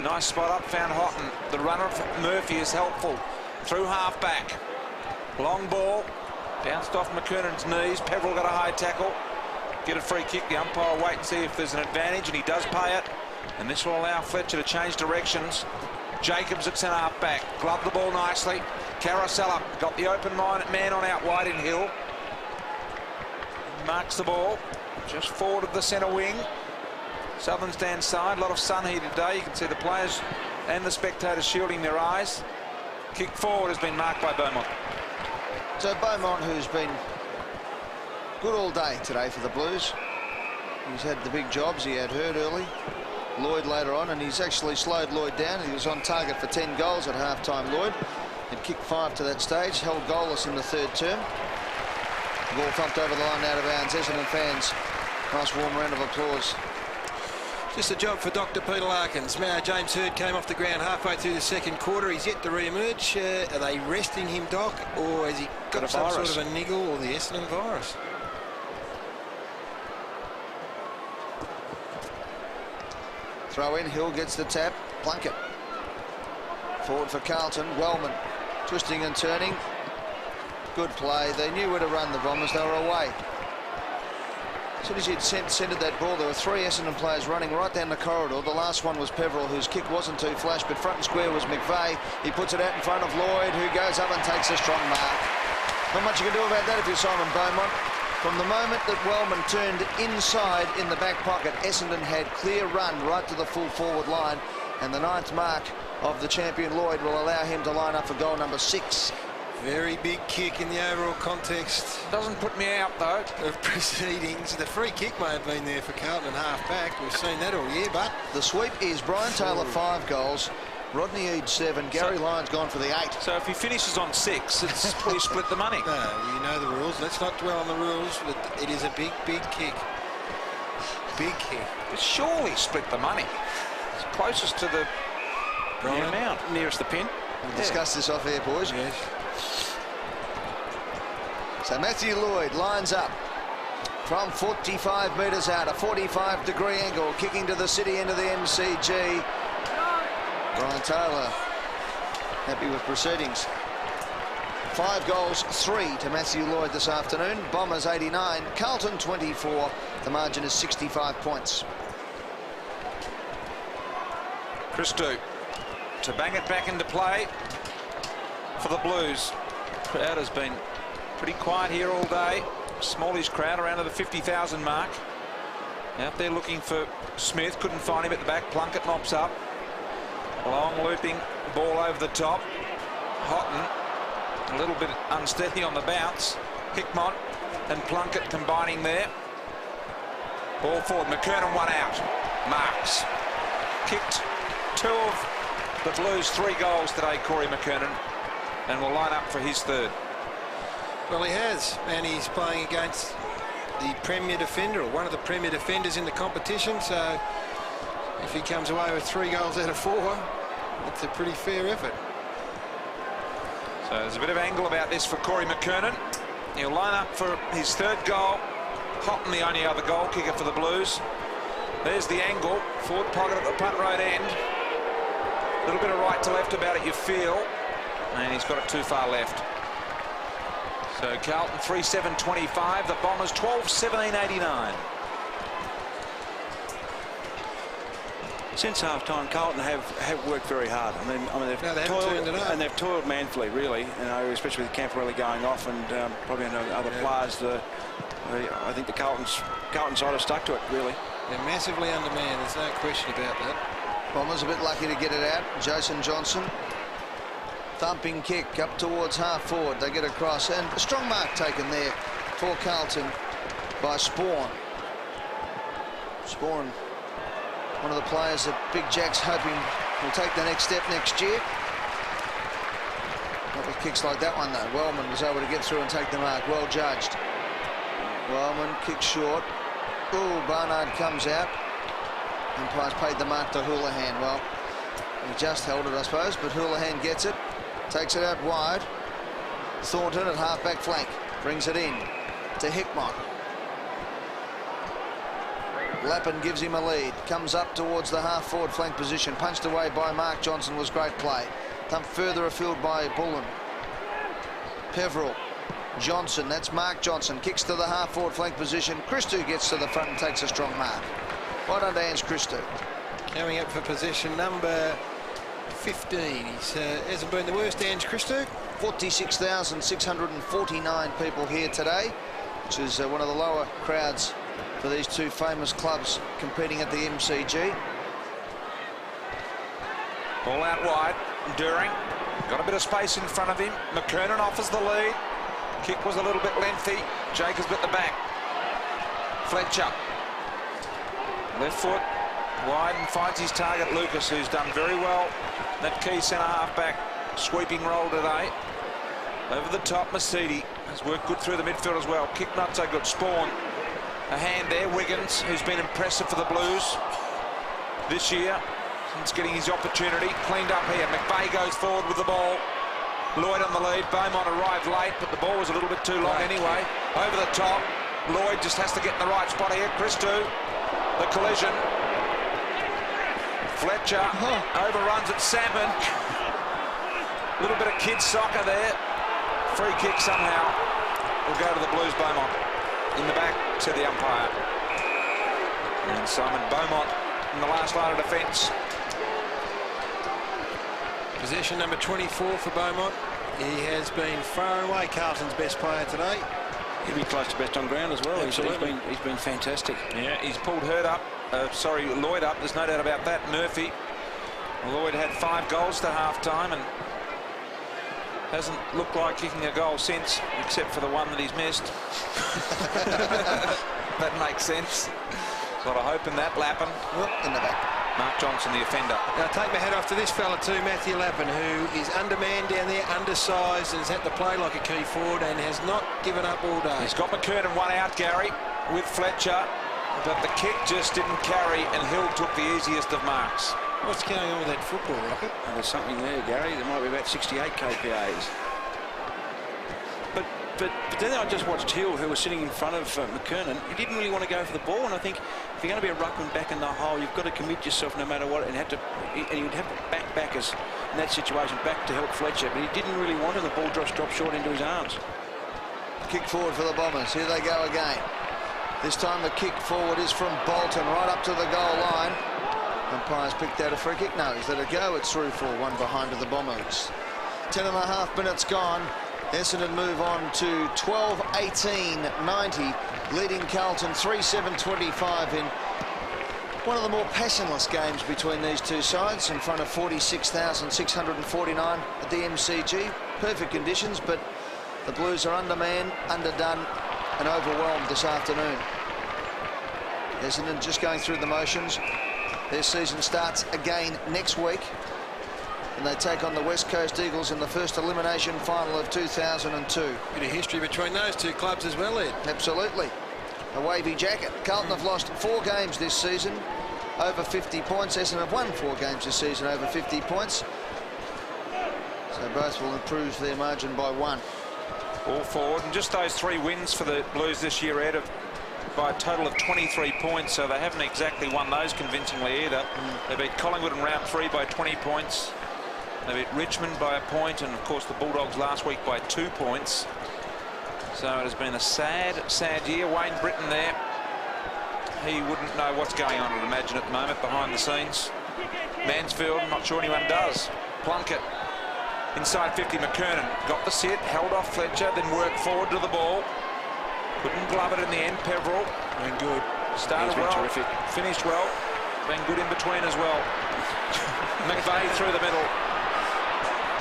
Nice spot up, found Houghton. The runner of Murphy is helpful. Through half back. Long ball. Bounced off McKernan's knees. Peverill got a high tackle. Get a free kick. The umpire will wait and see if there's an advantage, and he does pay it. And this will allow Fletcher to change directions. Jacobs at centre half back. Gloved the ball nicely. Carosella got the open man on out wide in Hill. Marks the ball. Just forward of the centre wing. Southern stand side, a lot of sun here today. You can see the players and the spectators shielding their eyes. Kick forward has been marked by Beaumont. So Beaumont, who's been good all day today for the Blues. He's had the big jobs. He had Hurd early, Lloyd later on, and he's actually slowed Lloyd down. He was on target for 10 goals at half-time, Lloyd. Had kicked 5 to that stage, held goalless in the third term. The ball thumped over the line out of bounds. Essendon fans, nice warm round of applause. Just a job for Dr. Peter Larkins. James Hurd came off the ground halfway through the second quarter. He's yet to re-emerge. Are they resting him, Doc, or has he got some sort of a niggle or the Essendon virus? Throw in, Hill gets the tap, Plunkett. Forward for Carlton, Wellman twisting and turning. Good play. They knew where to run, the Bombers. They were away. As soon as he'd centred that ball, there were 3 Essendon players running right down the corridor. The last one was Peveril, whose kick wasn't too flash, but front and square was McVeigh. He puts it out in front of Lloyd, who goes up and takes a strong mark. Not much you can do about that if you're Simon Beaumont. From the moment that Wellman turned inside in the back pocket, Essendon had clear run right to the full forward line, and the 9th mark of the champion Lloyd will allow him to line up for goal number 6. Very big kick in the overall context. Doesn't put me out, though. Of proceedings. The free kick may have been there for Carlton and half back. We've seen that all year, but the sweep is Brian Taylor 5 goals, Rodney Eade 7, Gary Lyons gone for the 8. So if he finishes on 6, it's we split the money. No, you know the rules. Let's not dwell on the rules. But it is a big, big kick. Big kick. It's surely split the money. It's closest to the amount, nearest the pin. We'll discuss this off air, boys. Yes. So Matthew Lloyd lines up from 45 metres out, a 45-degree angle, kicking to the city end of the MCG. Brian Taylor happy with proceedings. 5 goals, 3 to Matthew Lloyd this afternoon. Bombers 89, Carlton 24. The margin is 65 points. Christou to bang it back into play for the Blues. Crowd has been pretty quiet here all day. Smallish crowd around to the 50,000 mark. Out there looking for Smith. Couldn't find him at the back. Plunkett mops up. Long looping ball over the top. Houghton a little bit unsteady on the bounce. Hickmott and Plunkett combining there. Ball forward. McKernan 1 out. Marks. Kicked 2 of the Blues' 3 goals today, Corey McKernan, and will line up for his 3rd. Well, he has, and he's playing against the premier defender, or one of the premier defenders in the competition, so if he comes away with 3 goals out of 4, it's a pretty fair effort. So there's a bit of angle about this for Corey McKernan. He'll line up for his 3rd goal. Houghton, the only other goal kicker for the Blues. There's the angle, forward pocket at the punt road end. A little bit of right to left about it, you feel, and he's got it too far left. So Carlton 3-7-25, the Bombers 12-17-89. Since half-time, Carlton have worked very hard. I mean they've toiled manfully, really. You know, especially with Camporelli going off and probably other players. I think the Carlton side have stuck to it, really. They're massively undermanned. There's no question about that. Bombers a bit lucky to get it out. Jason Johnson. Thumping kick up towards half forward. They get across, and a strong mark taken there for Carlton by Spawn. Spawn, one of the players that Big Jack's hoping will take the next step next year. Not with kicks like that one, though. Wellman was able to get through and take the mark. Well judged. Wellman kicks short. Ooh, Barnard comes out. Umpire's paid the mark to Houlihan. Well, he just held it, I suppose, but Houlihan gets it. Takes it out wide. Thornton at half-back flank. Brings it in to Hickmott. Lappin gives him a lead. Comes up towards the half-forward flank position. Punched away by Mark Johnson was great play. Thumped further afield by Bullen. Peveril. Johnson, that's Mark Johnson. Kicks to the half-forward flank position. Christou gets to the front and takes a strong mark. Well done to Ange Christou. Coming up for possession number 15. He hasn't been the worst, Ange Christou. 46,649 people here today, which is one of the lower crowds for these 2 famous clubs competing at the MCG. Ball out wide. During got a bit of space in front of him. McKernan offers the lead. Kick was a little bit lengthy. Jacobs at the back. Fletcher. Left foot wide and finds his target, Lucas, who's done very well. That key centre half back sweeping roll today. Over the top, Mercedes has worked good through the midfield as well. Kick not so good. Spawn. A hand there. Wiggins, who's been impressive for the Blues this year since getting his opportunity. Cleaned up here. McVeigh goes forward with the ball. Lloyd on the lead. Beaumont arrived late, but the ball was a little bit too long anyway. Over the top. Lloyd just has to get in the right spot here. Christou. The collision. Fletcher overruns at Salmon. A little bit of kids soccer there. Free kick somehow will go to the Blues. Beaumont in the back, said the umpire. And Simon Beaumont in the last line of defence. Possession number 24 for Beaumont. He has been far and away Carlton's best player today. He'll be close to best on ground as well. Absolutely. He's been fantastic. Yeah, he's pulled Lloyd up. There's no doubt about that. Murphy. Lloyd had 5 goals to half-time and hasn't looked like kicking a goal since, except for the one that he's missed. That makes sense. A lot of hope in that. Lappin. In the back. Mark Johnson, the offender. Now, take my hat off to this fella too, Matthew Lappin, who is undermanned down there, undersized, and has had to play like a key forward and has not given up all day. He's got McKernan one out, Gary, with Fletcher, but the kick just didn't carry, and Hill took the easiest of marks. What's going on with that football, Rocket? There's something there, Gary. There might be about 68 kPAs. But then I just watched Hill, who was sitting in front of McKernan. He didn't really want to go for the ball, and I think if you're going to be a ruckman back in the hole, you've got to commit yourself no matter what, and he would have to back us in that situation, back to help Fletcher, but he didn't really want it. The ball dropped short into his arms. Kick forward for the Bombers. Here they go again. This time the kick forward is from Bolton right up to the goal line. Umpire's picked out a free kick. No, he's let it go. It's through for one behind to the Bombers. 10.5 minutes gone. Essendon move on to 12-18-90, leading Carlton 3-7-25 in one of the more passionless games between these two sides, in front of 46,649 at the MCG. Perfect conditions, but the Blues are undermanned, underdone and overwhelmed this afternoon. Essendon just going through the motions. Their season starts again next week, and they take on the West Coast Eagles in the first elimination final of 2002. Bit of history between those two clubs as well, Ed. Absolutely. A wavy jacket. Carlton have lost 4 games this season, over 50 points. Essendon have won 4 games this season, over 50 points. So both will improve their margin by 1. All forward, and just those 3 wins for the Blues this year, Ed, by a total of 23 points, so they haven't exactly won those convincingly either. They beat Collingwood in round 3 by 20 points. They beat Richmond by a point, and of course the Bulldogs last week by 2 points. So it has been a sad, sad year. Wayne Britton there. He wouldn't know what's going on, I'd imagine, at the moment behind the scenes. Mansfield, not sure anyone does. Plunkett inside 50. McKernan got the sit, held off Fletcher, then worked forward to the ball. Couldn't glove it in the end. Peverill. Been good. Started well. Terrific. Finished well. Been good in between as well. McVeigh through the middle.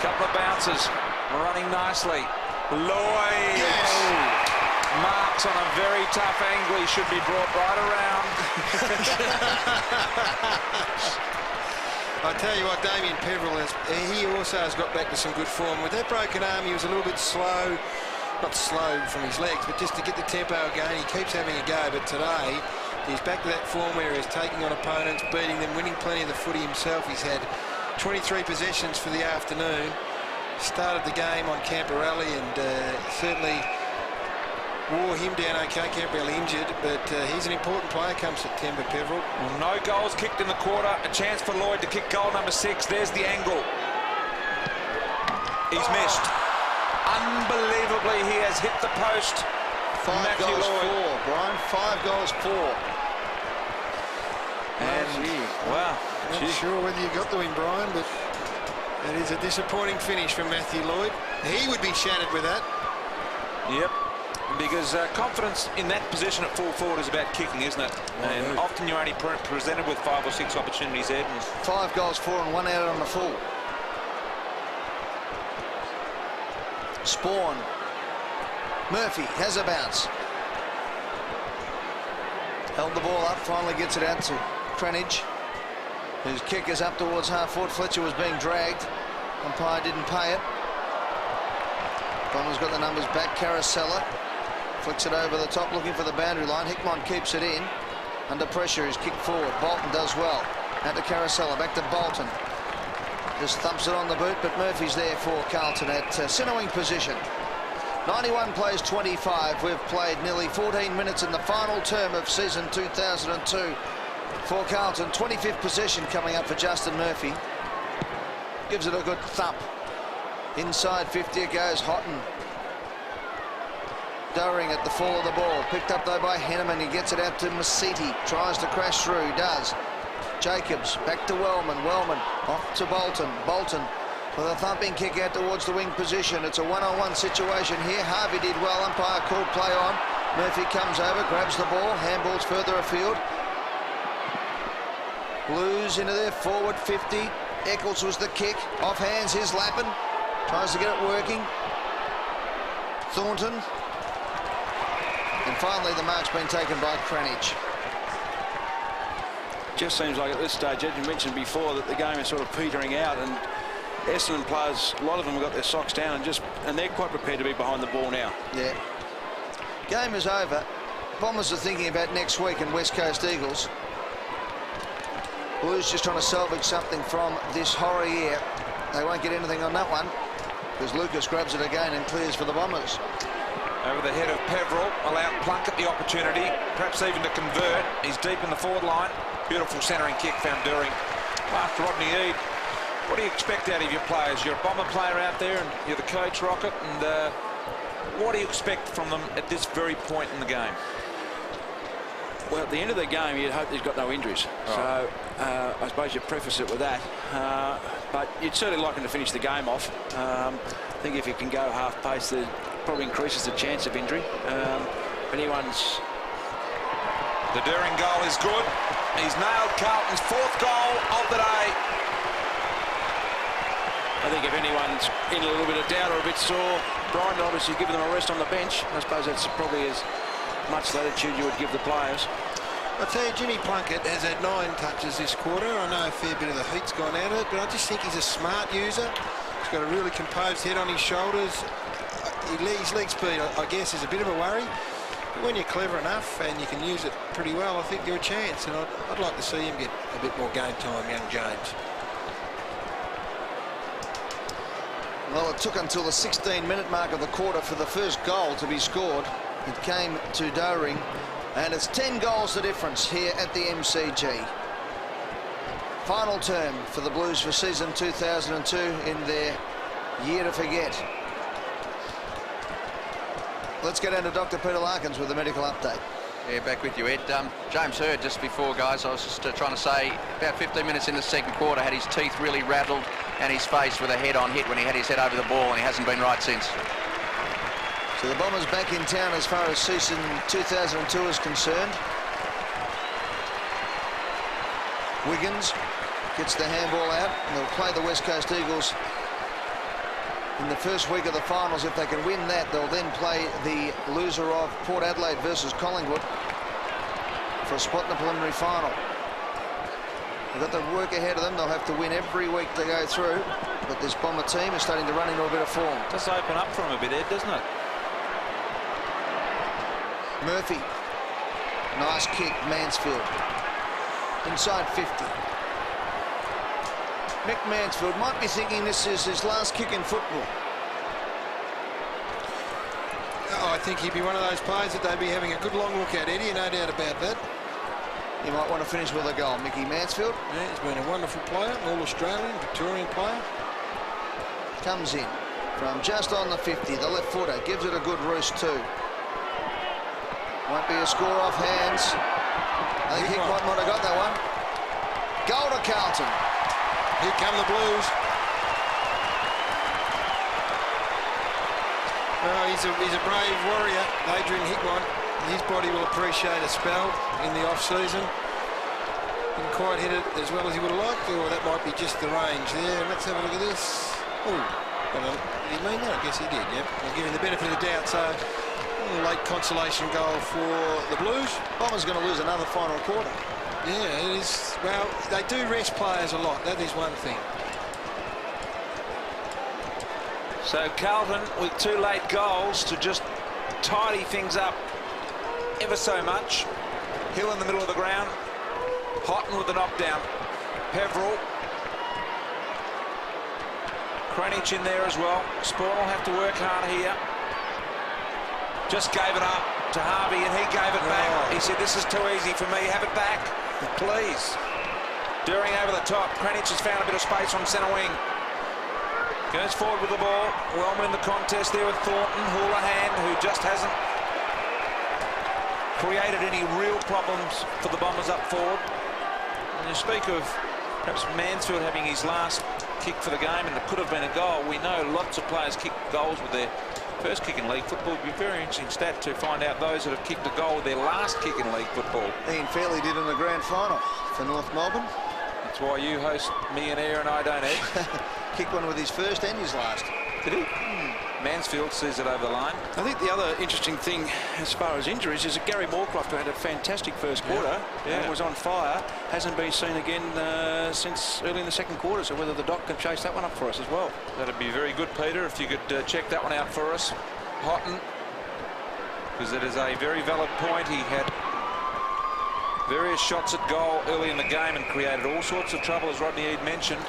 Couple of bounces. Running nicely. Lloyd. Yes. Marks on a very tough angle. He should be brought right around. I tell you what, Damien Peverill, he also has got back to some good form. With that broken arm, he was a little bit slow. Not slow from his legs, but just to get the tempo again. He keeps having a go, but today he's back to that form where he's taking on opponents, beating them, winning plenty of the footy himself. He's had 23 possessions for the afternoon. Started the game on Camporelli and certainly wore him down okay. Camporelli injured, but he's an important player come September, Peverill. Well, no goals kicked in the quarter. A chance for Lloyd to kick goal number 6. There's the angle. He's missed. Unbelievably, he has hit the post. 5 Matthew goals, Lloyd. 4, Brian. 5 goals, 4. And wow, Not sure whether you got to him, Brian, but that is a disappointing finish from Matthew Lloyd. He would be shattered with that. Yep, because confidence in that position at full forward is about kicking, isn't it? And often you're only presented with 5 or 6 opportunities, Ed. 5 goals, 4 and 1 out on the full. Spawn Murphy has a bounce. Held the ball up, finally gets it out to Cranage, whose kick is up towards half-forward. Fletcher was being dragged. Umpire didn't pay it. Bombers got the numbers back. Carosella flicks it over the top, looking for the boundary line. Hickmon keeps it in. Under pressure, he's kicked forward. Bolton does well. Out to Carosella, back to Bolton. Just thumps it on the boot, but Murphy's there for Carlton at centre wing position. 91 plays 25. We've played nearly 14 minutes in the final term of season 2002 for Carlton. 25th possession coming up for Justin Murphy. Gives it a good thump. Inside 50 it goes. Houghton. Doering at the fall of the ball. Picked up though by Henneman. He gets it out to Masiti. Tries to crash through. Does. Jacobs back to Wellman. Wellman off to Bolton. Bolton with a thumping kick out towards the wing position. It's a one-on-one situation here. Harvey did well. Umpire called play on. Murphy comes over, grabs the ball. Handballs further afield. Blues into their forward 50. Eccles was the kick. Off hands, here's Lappin. Tries to get it working. Thornton. And finally the mark's been taken by Cranage. Just seems like at this stage, as you mentioned before, that the game is sort of petering out, and Essendon players, a lot of them have got their socks down and they're quite prepared to be behind the ball now. Yeah. Game is over. Bombers are thinking about next week and West Coast Eagles. Blues just trying to salvage something from this horror year. They won't get anything on that one because Lucas grabs it again and clears for the Bombers. Over the head of Peveril, allowed Plunkett the opportunity, perhaps even to convert. He's deep in the forward line. Beautiful centering kick found Doering. After Rodney Eade, what do you expect out of your players? You're a Bomber player out there and you're the coach, Rocket, and what do you expect from them at this very point in the game? Well, at the end of the game, you'd hope he's got no injuries. Oh. So I suppose you preface it with that. But you'd certainly like him to finish the game off. I think if you can go half-pace, that probably increases the chance of injury. If anyone's... The Doering goal is good. He's nailed Carlton's 4th goal of the day. I think if anyone's in a little bit of doubt or a bit sore, Brian obviously giving them a rest on the bench. I suppose that's probably as much latitude you would give the players. I'll tell you, Jimmy Plunkett has had 9 touches this quarter. I know a fair bit of the heat's gone out of it, but I just think he's a smart user. He's got a really composed head on his shoulders. His leg speed, I guess, is a bit of a worry. But when you're clever enough and you can use it pretty well, I think you're a chance. And I'd like to see him get a bit more game time, young James. Well, it took until the 16-minute mark of the quarter for the first goal to be scored. It came to Doering, and it's 10 goals the difference here at the MCG. Final term for the Blues for season 2002 in their year to forget. Let's get into Dr. Peter Larkins with the medical update. Yeah, back with you, Ed. James Hird, just before, guys, I was just trying to say, about 15 minutes in the second quarter, had his teeth really rattled and his face with a head-on hit when he had his head over the ball, and he hasn't been right since. So the Bombers back in town as far as season 2002 is concerned. Wiggins gets the handball out, and they'll play the West Coast Eagles in the first week of the finals. If they can win that, they'll then play the loser of Port Adelaide versus Collingwood for a spot in the preliminary final. They've got the work ahead of them. They'll have to win every week to go through, but this Bomber team is starting to run into a bit of form. Does open up for them a bit, Ed, doesn't it? Murphy, nice kick. Mansfield inside 50. Mick Mansfield might be thinking this is his last kick in football. Oh, I think he'd be one of those players that they'd be having a good long look at, Eddie, no doubt about that. He might want to finish with a goal. Mickey Mansfield. Yeah, he's been a wonderful player, all-Australian, Victorian player. Comes in from just on the 50, the left footer, gives it a good roost too. Won't be a score off hands. I think he might not have got that one. Goal to Carlton. Here come the Blues. Oh, he's a brave warrior, Adrian Hickmon. His body will appreciate a spell in the off-season. Didn't quite hit it as well as he would have liked, or that might be just the range there. Let's have a look at this. Oh, did he mean that? I guess he did, yep. I'll give him the benefit of the doubt. So Late consolation goal for the Blues. Bombers going to lose another final quarter. Yeah, it is. Well, they do rest players a lot. That is one thing. So Carlton with 2 late goals to just tidy things up ever so much. Hill in the middle of the ground. Houghton with the knockdown. Peveril. Kranich in there as well. Spawn will have to work hard here. Just gave it up to Harvey and he gave it back. He said, this is too easy for me. Have it back, please. Doering over the top. Kranich has found a bit of space on centre wing. Goes forward with the ball. Wellman in the contest there with Thornton. Houlihan, who just hasn't created any real problems for the Bombers up forward. And you speak of perhaps Mansfield having his last kick for the game, and it could have been a goal. We know lots of players kick goals with their first kick in league football. It'd be a very interesting stat to find out those that have kicked a goal with their last kick in league football. Ian Fairley did in the grand final for North Melbourne. That's why you host Millionaire and I don't, Ed. Kicked one with his first and his last. Did he? Mansfield sees it over the line. I think the other interesting thing as far as injuries is that Gary Moorcroft, who had a fantastic first quarter, was on fire, hasn't been seen again since early in the second quarter. So whether the doc can chase that one up for us as well. That'd be very good, Peter, if you could check that one out for us. Houghton, because it is a very valid point. He had various shots at goal early in the game and created all sorts of trouble, as Rodney Eade mentioned.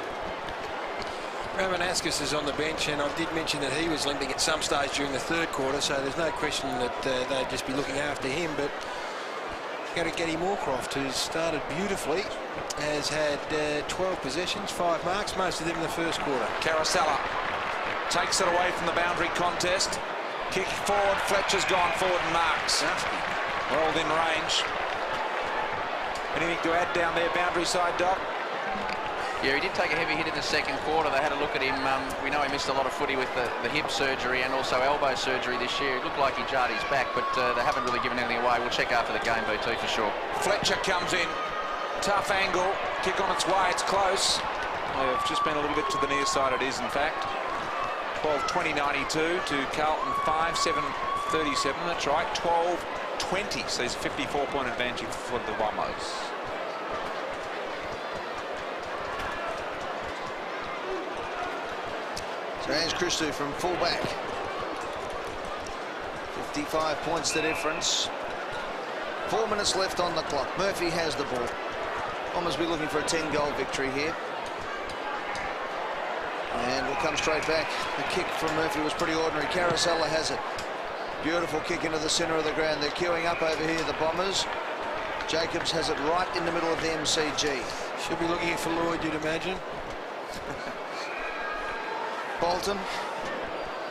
Ramanauskas is on the bench, and I did mention that he was limping at some stage during the third quarter, so there's no question that they'd just be looking after him. But Gary Moorcroft, who's started beautifully, has had 12 possessions, 5 marks, most of them in the first quarter. Carosella takes it away from the boundary contest. Kick forward, Fletcher's gone forward and marks. Well within range. Anything to add down there, boundary side, Doc? Yeah, he did take a heavy hit in the second quarter. They had a look at him. We know he missed a lot of footy with the hip surgery and also elbow surgery this year. It looked like he jarred his back, but they haven't really given anything away. We'll check after the game, BT, for sure. Fletcher comes in. Tough angle. Kick on its way. It's close. I've just been a little bit to the near side. It is, in fact. 12-20-92 to Carlton 5-7-37. That's right. 12-20. So it's a 54-point advantage for the Bombers. So Hans Christou from fullback. 55 points the difference. 4 minutes left on the clock. Murphy has the ball. Bombers be looking for a 10-goal victory here. And will come straight back. The kick from Murphy was pretty ordinary. Carosella has it. Beautiful kick into the centre of the ground. They're queuing up over here, the Bombers. Jacobs has it right in the middle of the MCG. Should be looking for Lloyd, you'd imagine. Bolton.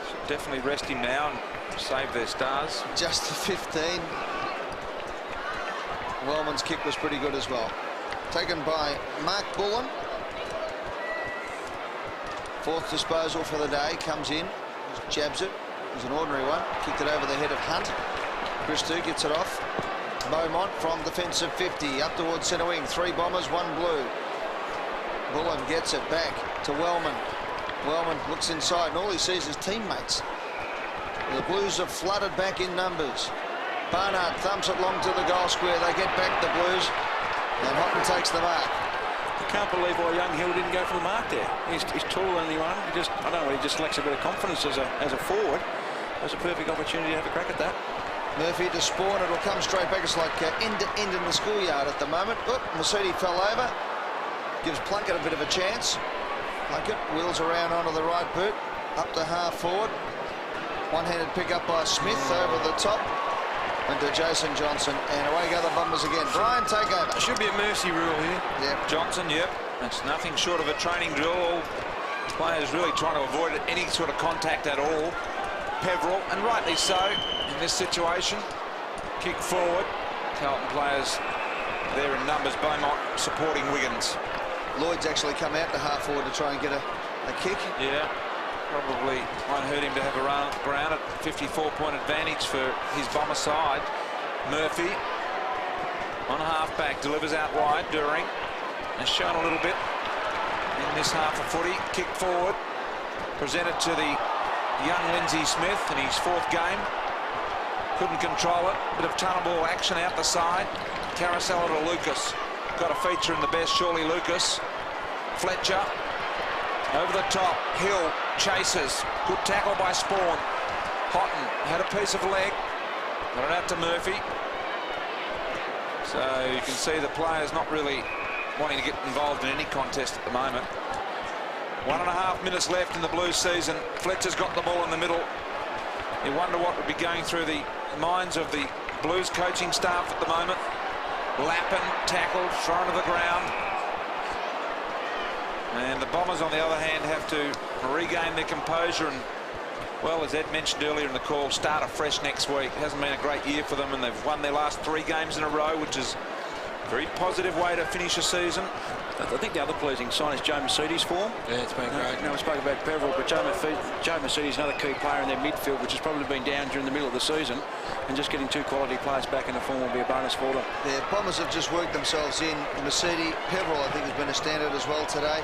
Should definitely rest him now and save their stars. Just the 15. Wellman's kick was pretty good as well. Taken by Mark Bullen. 4th disposal for the day. Comes in. Just jabs it. It was an ordinary one. Kicked it over the head of Hunt. Christou gets it off. Beaumont from defensive 50. Up towards centre wing. 3 Bombers, 1 Blue. Bullen gets it back to Wellman. Wellman looks inside and all he sees is teammates. The Blues have flooded back in numbers. Barnard thumps it long to the goal square. They get back the Blues and Houghton takes the mark. I can't believe why young Hill didn't go for the mark there. He's taller than anyone. I don't know, he just lacks a bit of confidence as a forward. It was a perfect opportunity to have a crack at that. Murphy to Spawn. It'll come straight back. It's like end to end in the schoolyard at the moment. Oh, Masudi fell over. Gives Plunkett a bit of a chance. Plunkett wheels around onto the right boot. Up to half forward. One-handed pick up by Smith over the top. And to Jason Johnson. And away go the Bombers again. Brian, take over. There should be a mercy rule here. Yep. Johnson, yep. It's nothing short of a training drill. All players really trying to avoid any sort of contact at all. Peveril, and rightly so in this situation. Kick forward. Carlton players there in numbers. Beaumont supporting Wiggins. Lloyd's actually come out to half forward to try and get a kick. Yeah, probably won't hurt him to have a run around at 54-point advantage for his Bomber side. Murphy on half-back, delivers out wide. During has shown a little bit in this half of footy. Kick forward, presented to the young Lindsay Smith in his 4th game. couldn't control it. Bit of tunnel ball action out the side. Carousel to Lucas. Got a feature in the best, surely Lucas. Fletcher over the top. Hill chases. Good tackle by Spawn. Houghton had a piece of leg. Got it out to Murphy. So you can see the players not really wanting to get involved in any contest at the moment. 1.5 minutes left in the Blues season. Fletcher's got the ball in the middle. You wonder what would be going through the minds of the Blues coaching staff at the moment. Lappin tackled, thrown to the ground. And the Bombers, on the other hand, have to regain their composure and, well, as Ed mentioned earlier in the call, start afresh next week. It hasn't been a great year for them, and they've won their last 3 games in a row, which is a very positive way to finish a season. I think the other pleasing sign is Joe Mercedes' form. Yeah, it's been great. We spoke about Peveril, but Joe Mercedes, another key player in their midfield, which has probably been down during the middle of the season, and just getting 2 quality players back in the form will be a bonus for them. The Bombers have just worked themselves in. Mercedes, Peveril, I think, has been a standout as well today.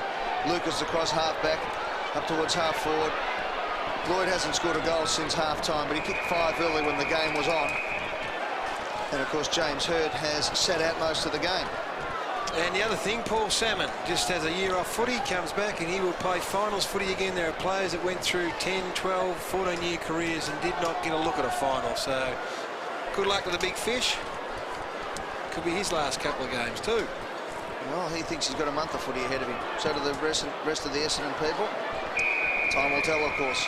Lucas across half-back, up towards half-forward. Lloyd hasn't scored a goal since half-time, but he kicked 5 early when the game was on. And, of course, James Hird has sat out most of the game. And the other thing, Paul Salmon just has a year off footy, comes back and he will play finals footy again. There are players that went through 10, 12, 14-year careers and did not get a look at a final. So good luck to the big fish. Could be his last couple of games too. Well, he thinks he's got a month of footy ahead of him. So do the rest of the Essendon people. Time will tell, of course.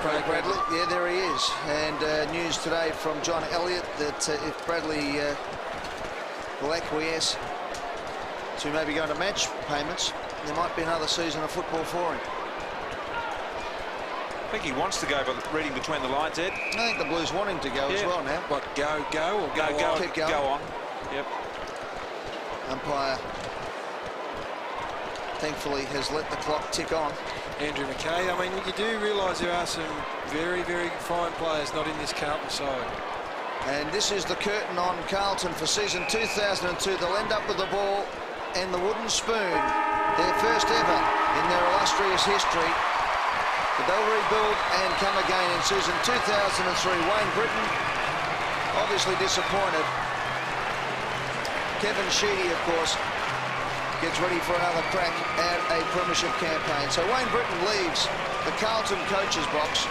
Craig Bradley, yeah, there he is. And news today from John Elliott that if Bradley will acquiesce to maybe going to match payments, there might be another season of football for him. I think he wants to go, but reading between the lines, Ed. I think the Blues want him to go as well now. What, go or go on? Keep going. Go on. Yep. Umpire thankfully has let the clock tick on. Andrew McKay, I mean, you do realise there are some very, very fine players not in this Carlton side. And this is the curtain on Carlton for season 2002. They'll end up with the ball and the wooden spoon, their first ever in their illustrious history. But they'll rebuild and come again in season 2003. Wayne Britton, obviously disappointed. Kevin Sheedy, of course, gets ready for another crack at a premiership campaign. So Wayne Britton leaves the Carlton coach's box.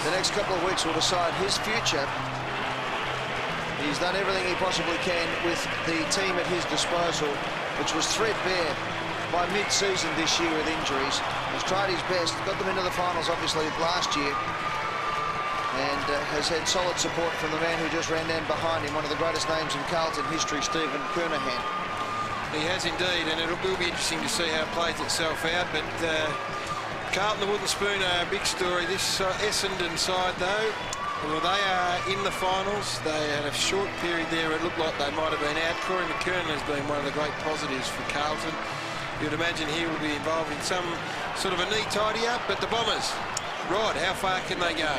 The next couple of weeks will decide his future. He's done everything he possibly can with the team at his disposal, which was threadbare by mid-season this year with injuries. He's tried his best, got them into the finals obviously last year, and has had solid support from the man who just ran down behind him, one of the greatest names in Carlton history, Stephen Kernahan. He has indeed, and it will be interesting to see how it plays itself out. But Carlton, the wooden spoon, are a big story. This Essendon side, though, well, they are in the finals. They had a short period there. It looked like they might have been out. Corey McKernan has been one of the great positives for Carlton. You'd imagine he will be involved in some sort of a neat tidy-up. But the Bombers, Rod, how far can they go?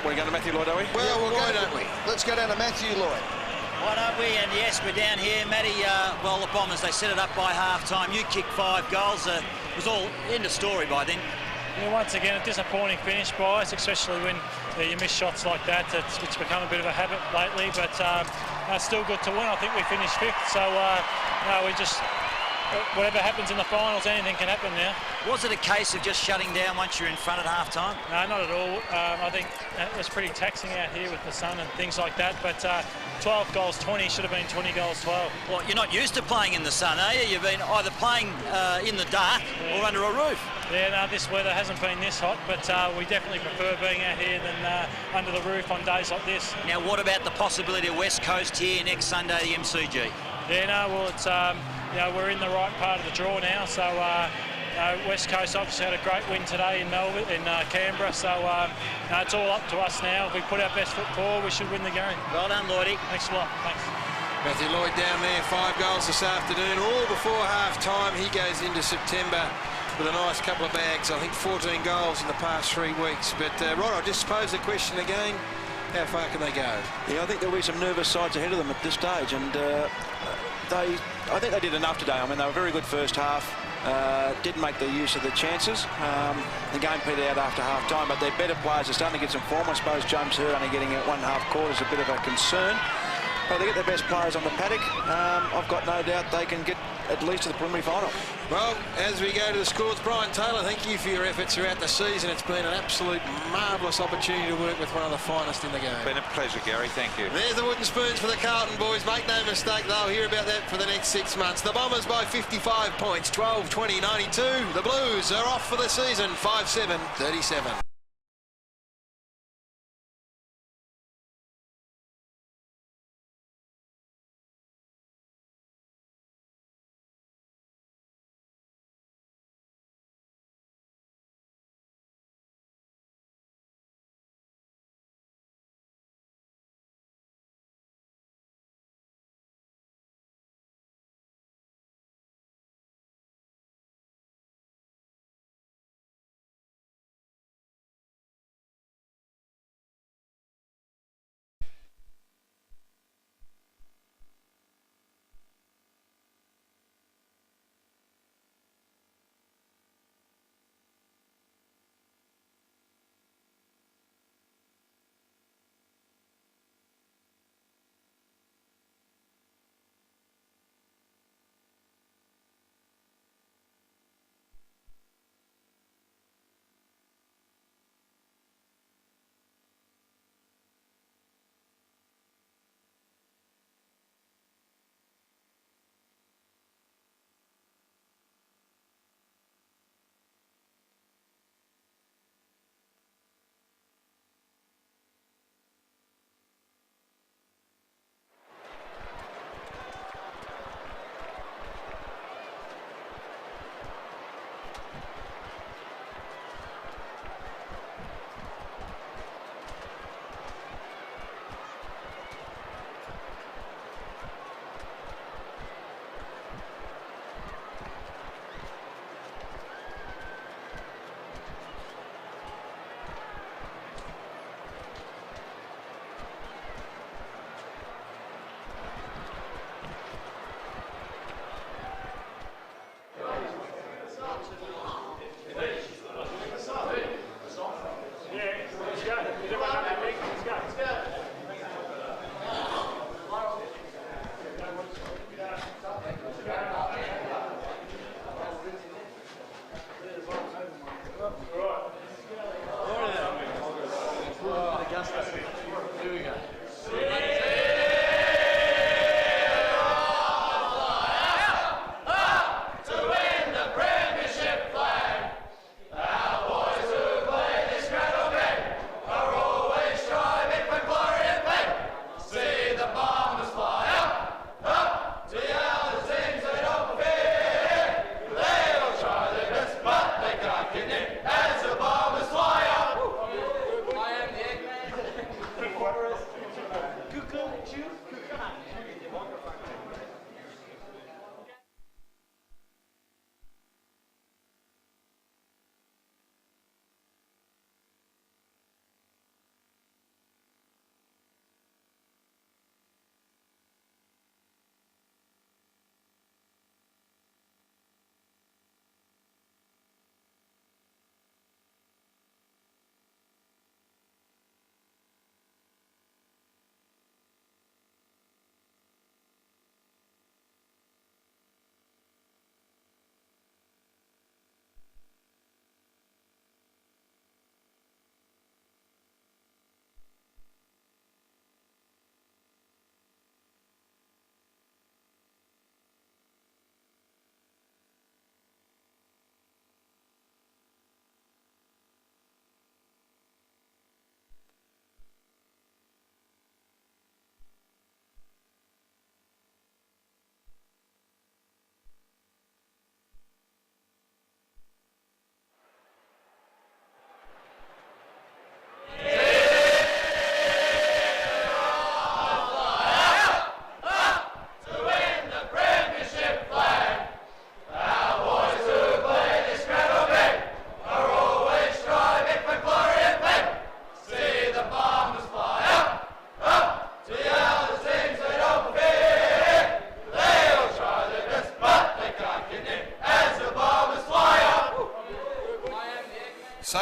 We're going to Matthew Lloyd, are we? Well, why don't we? Let's go down to Matthew Lloyd. Why don't we? And yes, we're down here, Matty. Well, the Bombers, they set it up by half-time. You kicked 5 goals. It was all end of story by then. Yeah, once again, a disappointing finish by us, especially when you miss shots like that. It's become a bit of a habit lately, but still good to win. I think we finished 5th, so we just... Whatever happens in the finals, anything can happen now. Was it a case of just shutting down once you're in front at half-time? No, not at all. I think it was pretty taxing out here with the sun and things like that, but 12 goals 20 should have been 20 goals 12. Well, you're not used to playing in the sun, are you? You've been either playing in the dark or under a roof. Yeah, no, this weather hasn't been this hot, but we definitely prefer being out here than under the roof on days like this. Now, what about the possibility of West Coast here next Sunday, the MCG? Yeah, no, well, it's... we're in the right part of the draw now, so West Coast obviously had a great win today in Canberra, so it's all up to us now. If we put our best foot forward, we should win the game. Well done, Lloydie. Thanks a lot. Thanks. Matthew Lloyd down there, 5 goals this afternoon, all before half-time. He goes into September with a nice couple of bags. I think 14 goals in the past 3 weeks. But, Rod, I'll just pose the question again. How far can they go? Yeah, I think there'll be some nervous sides ahead of them at this stage, and I think they did enough today. I mean, they were very good first half. Didn't make the use of the chances. The game petered out after half-time, but their better players are starting to get some form. I suppose James Hurd only getting at 1.5 quarters is a bit of a concern. But they get their best players on the paddock. I've got no doubt they can get at least to the preliminary final. Well, as we go to the scores, Brian Taylor, thank you for your efforts throughout the season. It's been an absolute marvellous opportunity to work with one of the finest in the game. Been a pleasure, Gary. Thank you. There's the wooden spoons for the Carlton boys. Make no mistake, they'll hear about that for the next 6 months. The Bombers by 55 points, 12-20-92. The Blues are off for the season, 5-7-37.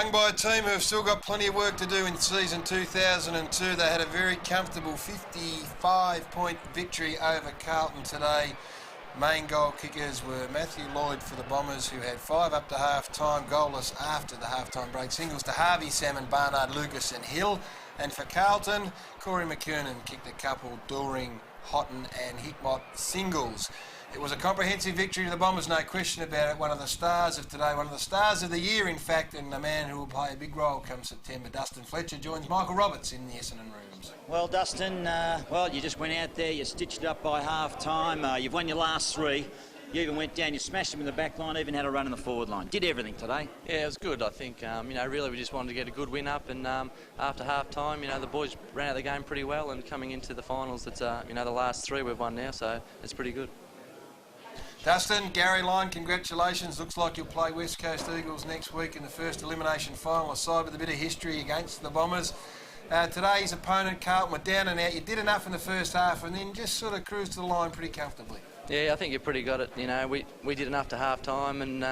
sung by a team who have still got plenty of work to do in season 2002. They had a very comfortable 55-point victory over Carlton today. Main goal kickers were Matthew Lloyd for the Bombers, who had 5 up to half-time, goalless after the half-time break. Singles to Harvey, Salmon, Barnard, Lucas and Hill. And for Carlton, Corey McKernan kicked a couple, Doring, Houghton and Hickmott singles. It was a comprehensive victory to the Bombers, no question about it. One of the stars of today, one of the stars of the year, in fact, and a man who will play a big role come September. Dustin Fletcher joins Michael Roberts in the Essendon rooms. Well, Dustin, well, you just went out there, you stitched it up by half-time, you've won your last 3. You even went down, you smashed them in the back line, even had a run in the forward line. Did everything today. Yeah, it was good, I think. Really we just wanted to get a good win up, and after half-time, the boys ran out the game pretty well, and coming into the finals, it's, the last 3 we've won now, so it's pretty good. Dustin, Gary Lyon, congratulations. Looks like you'll play West Coast Eagles next week in the first elimination final, a side with a bit of history against the Bombers. Today's opponent, Carlton, were down and out. You did enough in the first half and then just sort of cruised to the line pretty comfortably. Yeah, I think you pretty got it. We did enough to half-time, and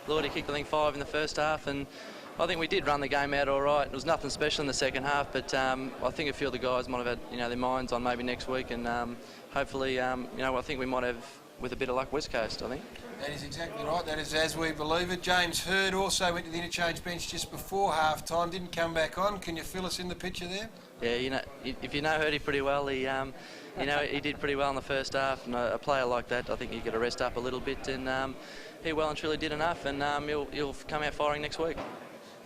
Lloydie kicked, I think, 5 in the first half, and I think we did run the game out all right. It was nothing special in the second half, but I think a few of the guys might have had, their minds on maybe next week, and hopefully, I think we might have, with a bit of luck, West Coast, I think. That is exactly right. That is as we believe it. James Hird also went to the interchange bench just before half-time, didn't come back on. Can you fill us in the picture there? Yeah, if you know Hirdy pretty well, he did pretty well in the first half, and a player like that, I think you got to rest up a little bit, and he well and truly did enough, and he'll come out firing next week.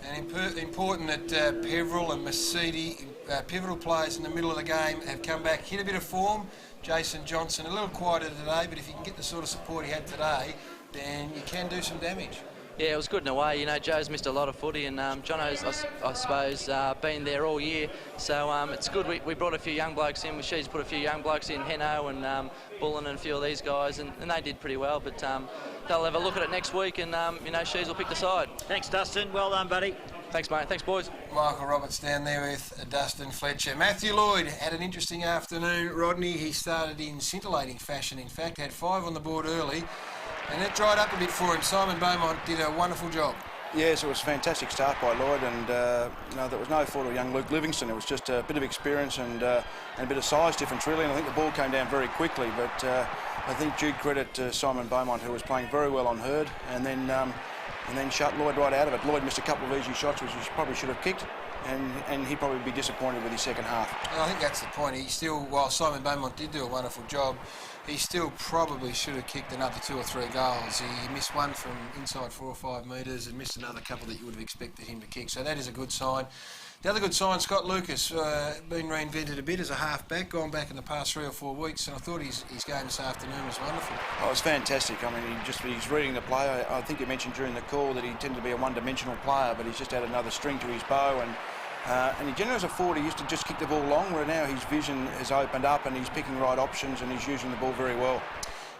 And important that Peveril and Mercedes, pivotal players in the middle of the game, have come back, hit a bit of form. Jason Johnson, a little quieter today, but if you can get the sort of support he had today, then you can do some damage. Yeah, it was good in a way. Joe's missed a lot of footy, and Jono's, I suppose, been there all year. So it's good. We brought a few young blokes in. She's put a few young blokes in, Heno and Bullen and a few of these guys, and they did pretty well. But they'll have a look at it next week, and Shees will pick the side. Thanks, Dustin. Well done, buddy. Thanks, mate. Thanks, boys. Michael Roberts down there with Dustin Fletcher. Matthew Lloyd had an interesting afternoon. Rodney, he started in scintillating fashion, in fact, had 5 on the board early, and it dried up a bit for him. Simon Beaumont did a wonderful job. Yes, it was a fantastic start by Lloyd, and there was no fault of young Luke Livingston. It was just a bit of experience and a bit of size difference, really, and I think the ball came down very quickly, but I think due credit to Simon Beaumont, who was playing very well on Hird, and then shut Lloyd right out of it. Lloyd missed a couple of easy shots, which he probably should have kicked, and he'd probably be disappointed with his second half. I think that's the point. He still, while Simon Beaumont did do a wonderful job, he still probably should have kicked another 2 or 3 goals. He missed one from inside 4 or 5 metres and missed another couple that you would have expected him to kick. So that is a good sign. The other good sign, Scott Lucas, been reinvented a bit as a half-back, gone back in the past 3 or 4 weeks, and I thought his game this afternoon was wonderful. Oh, it was fantastic. I mean, he's reading the play. I think you mentioned during the call that he tended to be a one-dimensional player, but he's just added another string to his bow, and he generally as a forward, he used to just kick the ball long, where now his vision has opened up and he's picking right options and he's using the ball very well.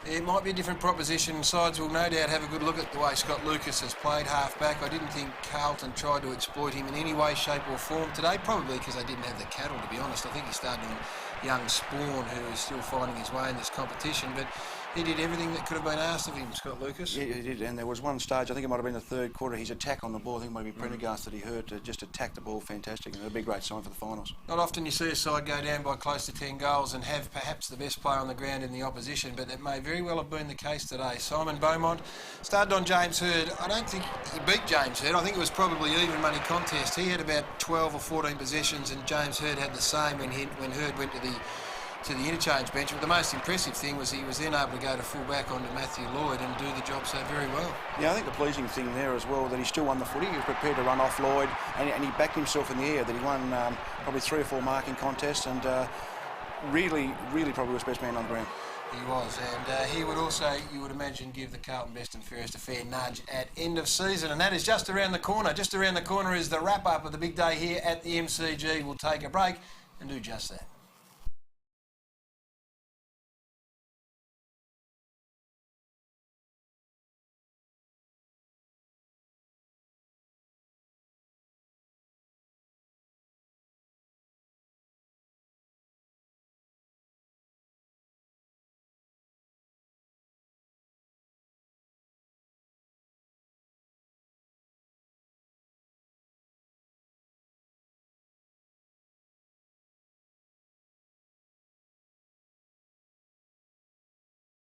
It might be a different proposition. Sides will no doubt have a good look at the way Scott Lucas has played half-back. I didn't think Carlton tried to exploit him in any way, shape or form today, probably because they didn't have the cattle, to be honest. I think he started on young Spawn, who is still finding his way in this competition, but he did everything that could have been asked of him, Scott Lucas. Yeah, he did, and there was one stage, I think it might have been the third quarter, his attack on the ball, I think it might have been Prendergast that he hurt, to just attack the ball fantastic, and it'll be a great sign for the finals. Not often you see a side go down by close to 10 goals and have perhaps the best player on the ground in the opposition, but it may very well have been the case today. Simon Beaumont started on James Hird. I don't think he beat James Hird. I think it was probably even money contest. He had about 12 or 14 possessions, and James Hird had the same when Hird went to the interchange bench. But the most impressive thing was he was then able to go to full back onto Matthew Lloyd and do the job so very well. Yeah, I think the pleasing thing there as well, that he still won the footy. He was prepared to run off Lloyd, and he backed himself in the air, that he won probably 3 or 4 marking contests, and really probably was best man on the ground. He was, and he would also, you would imagine, give the Carlton best and fairest a fair nudge at end of season, and that is just around the corner. Just around the corner is the wrap-up of the big day here at the MCG. We'll take a break and do just that.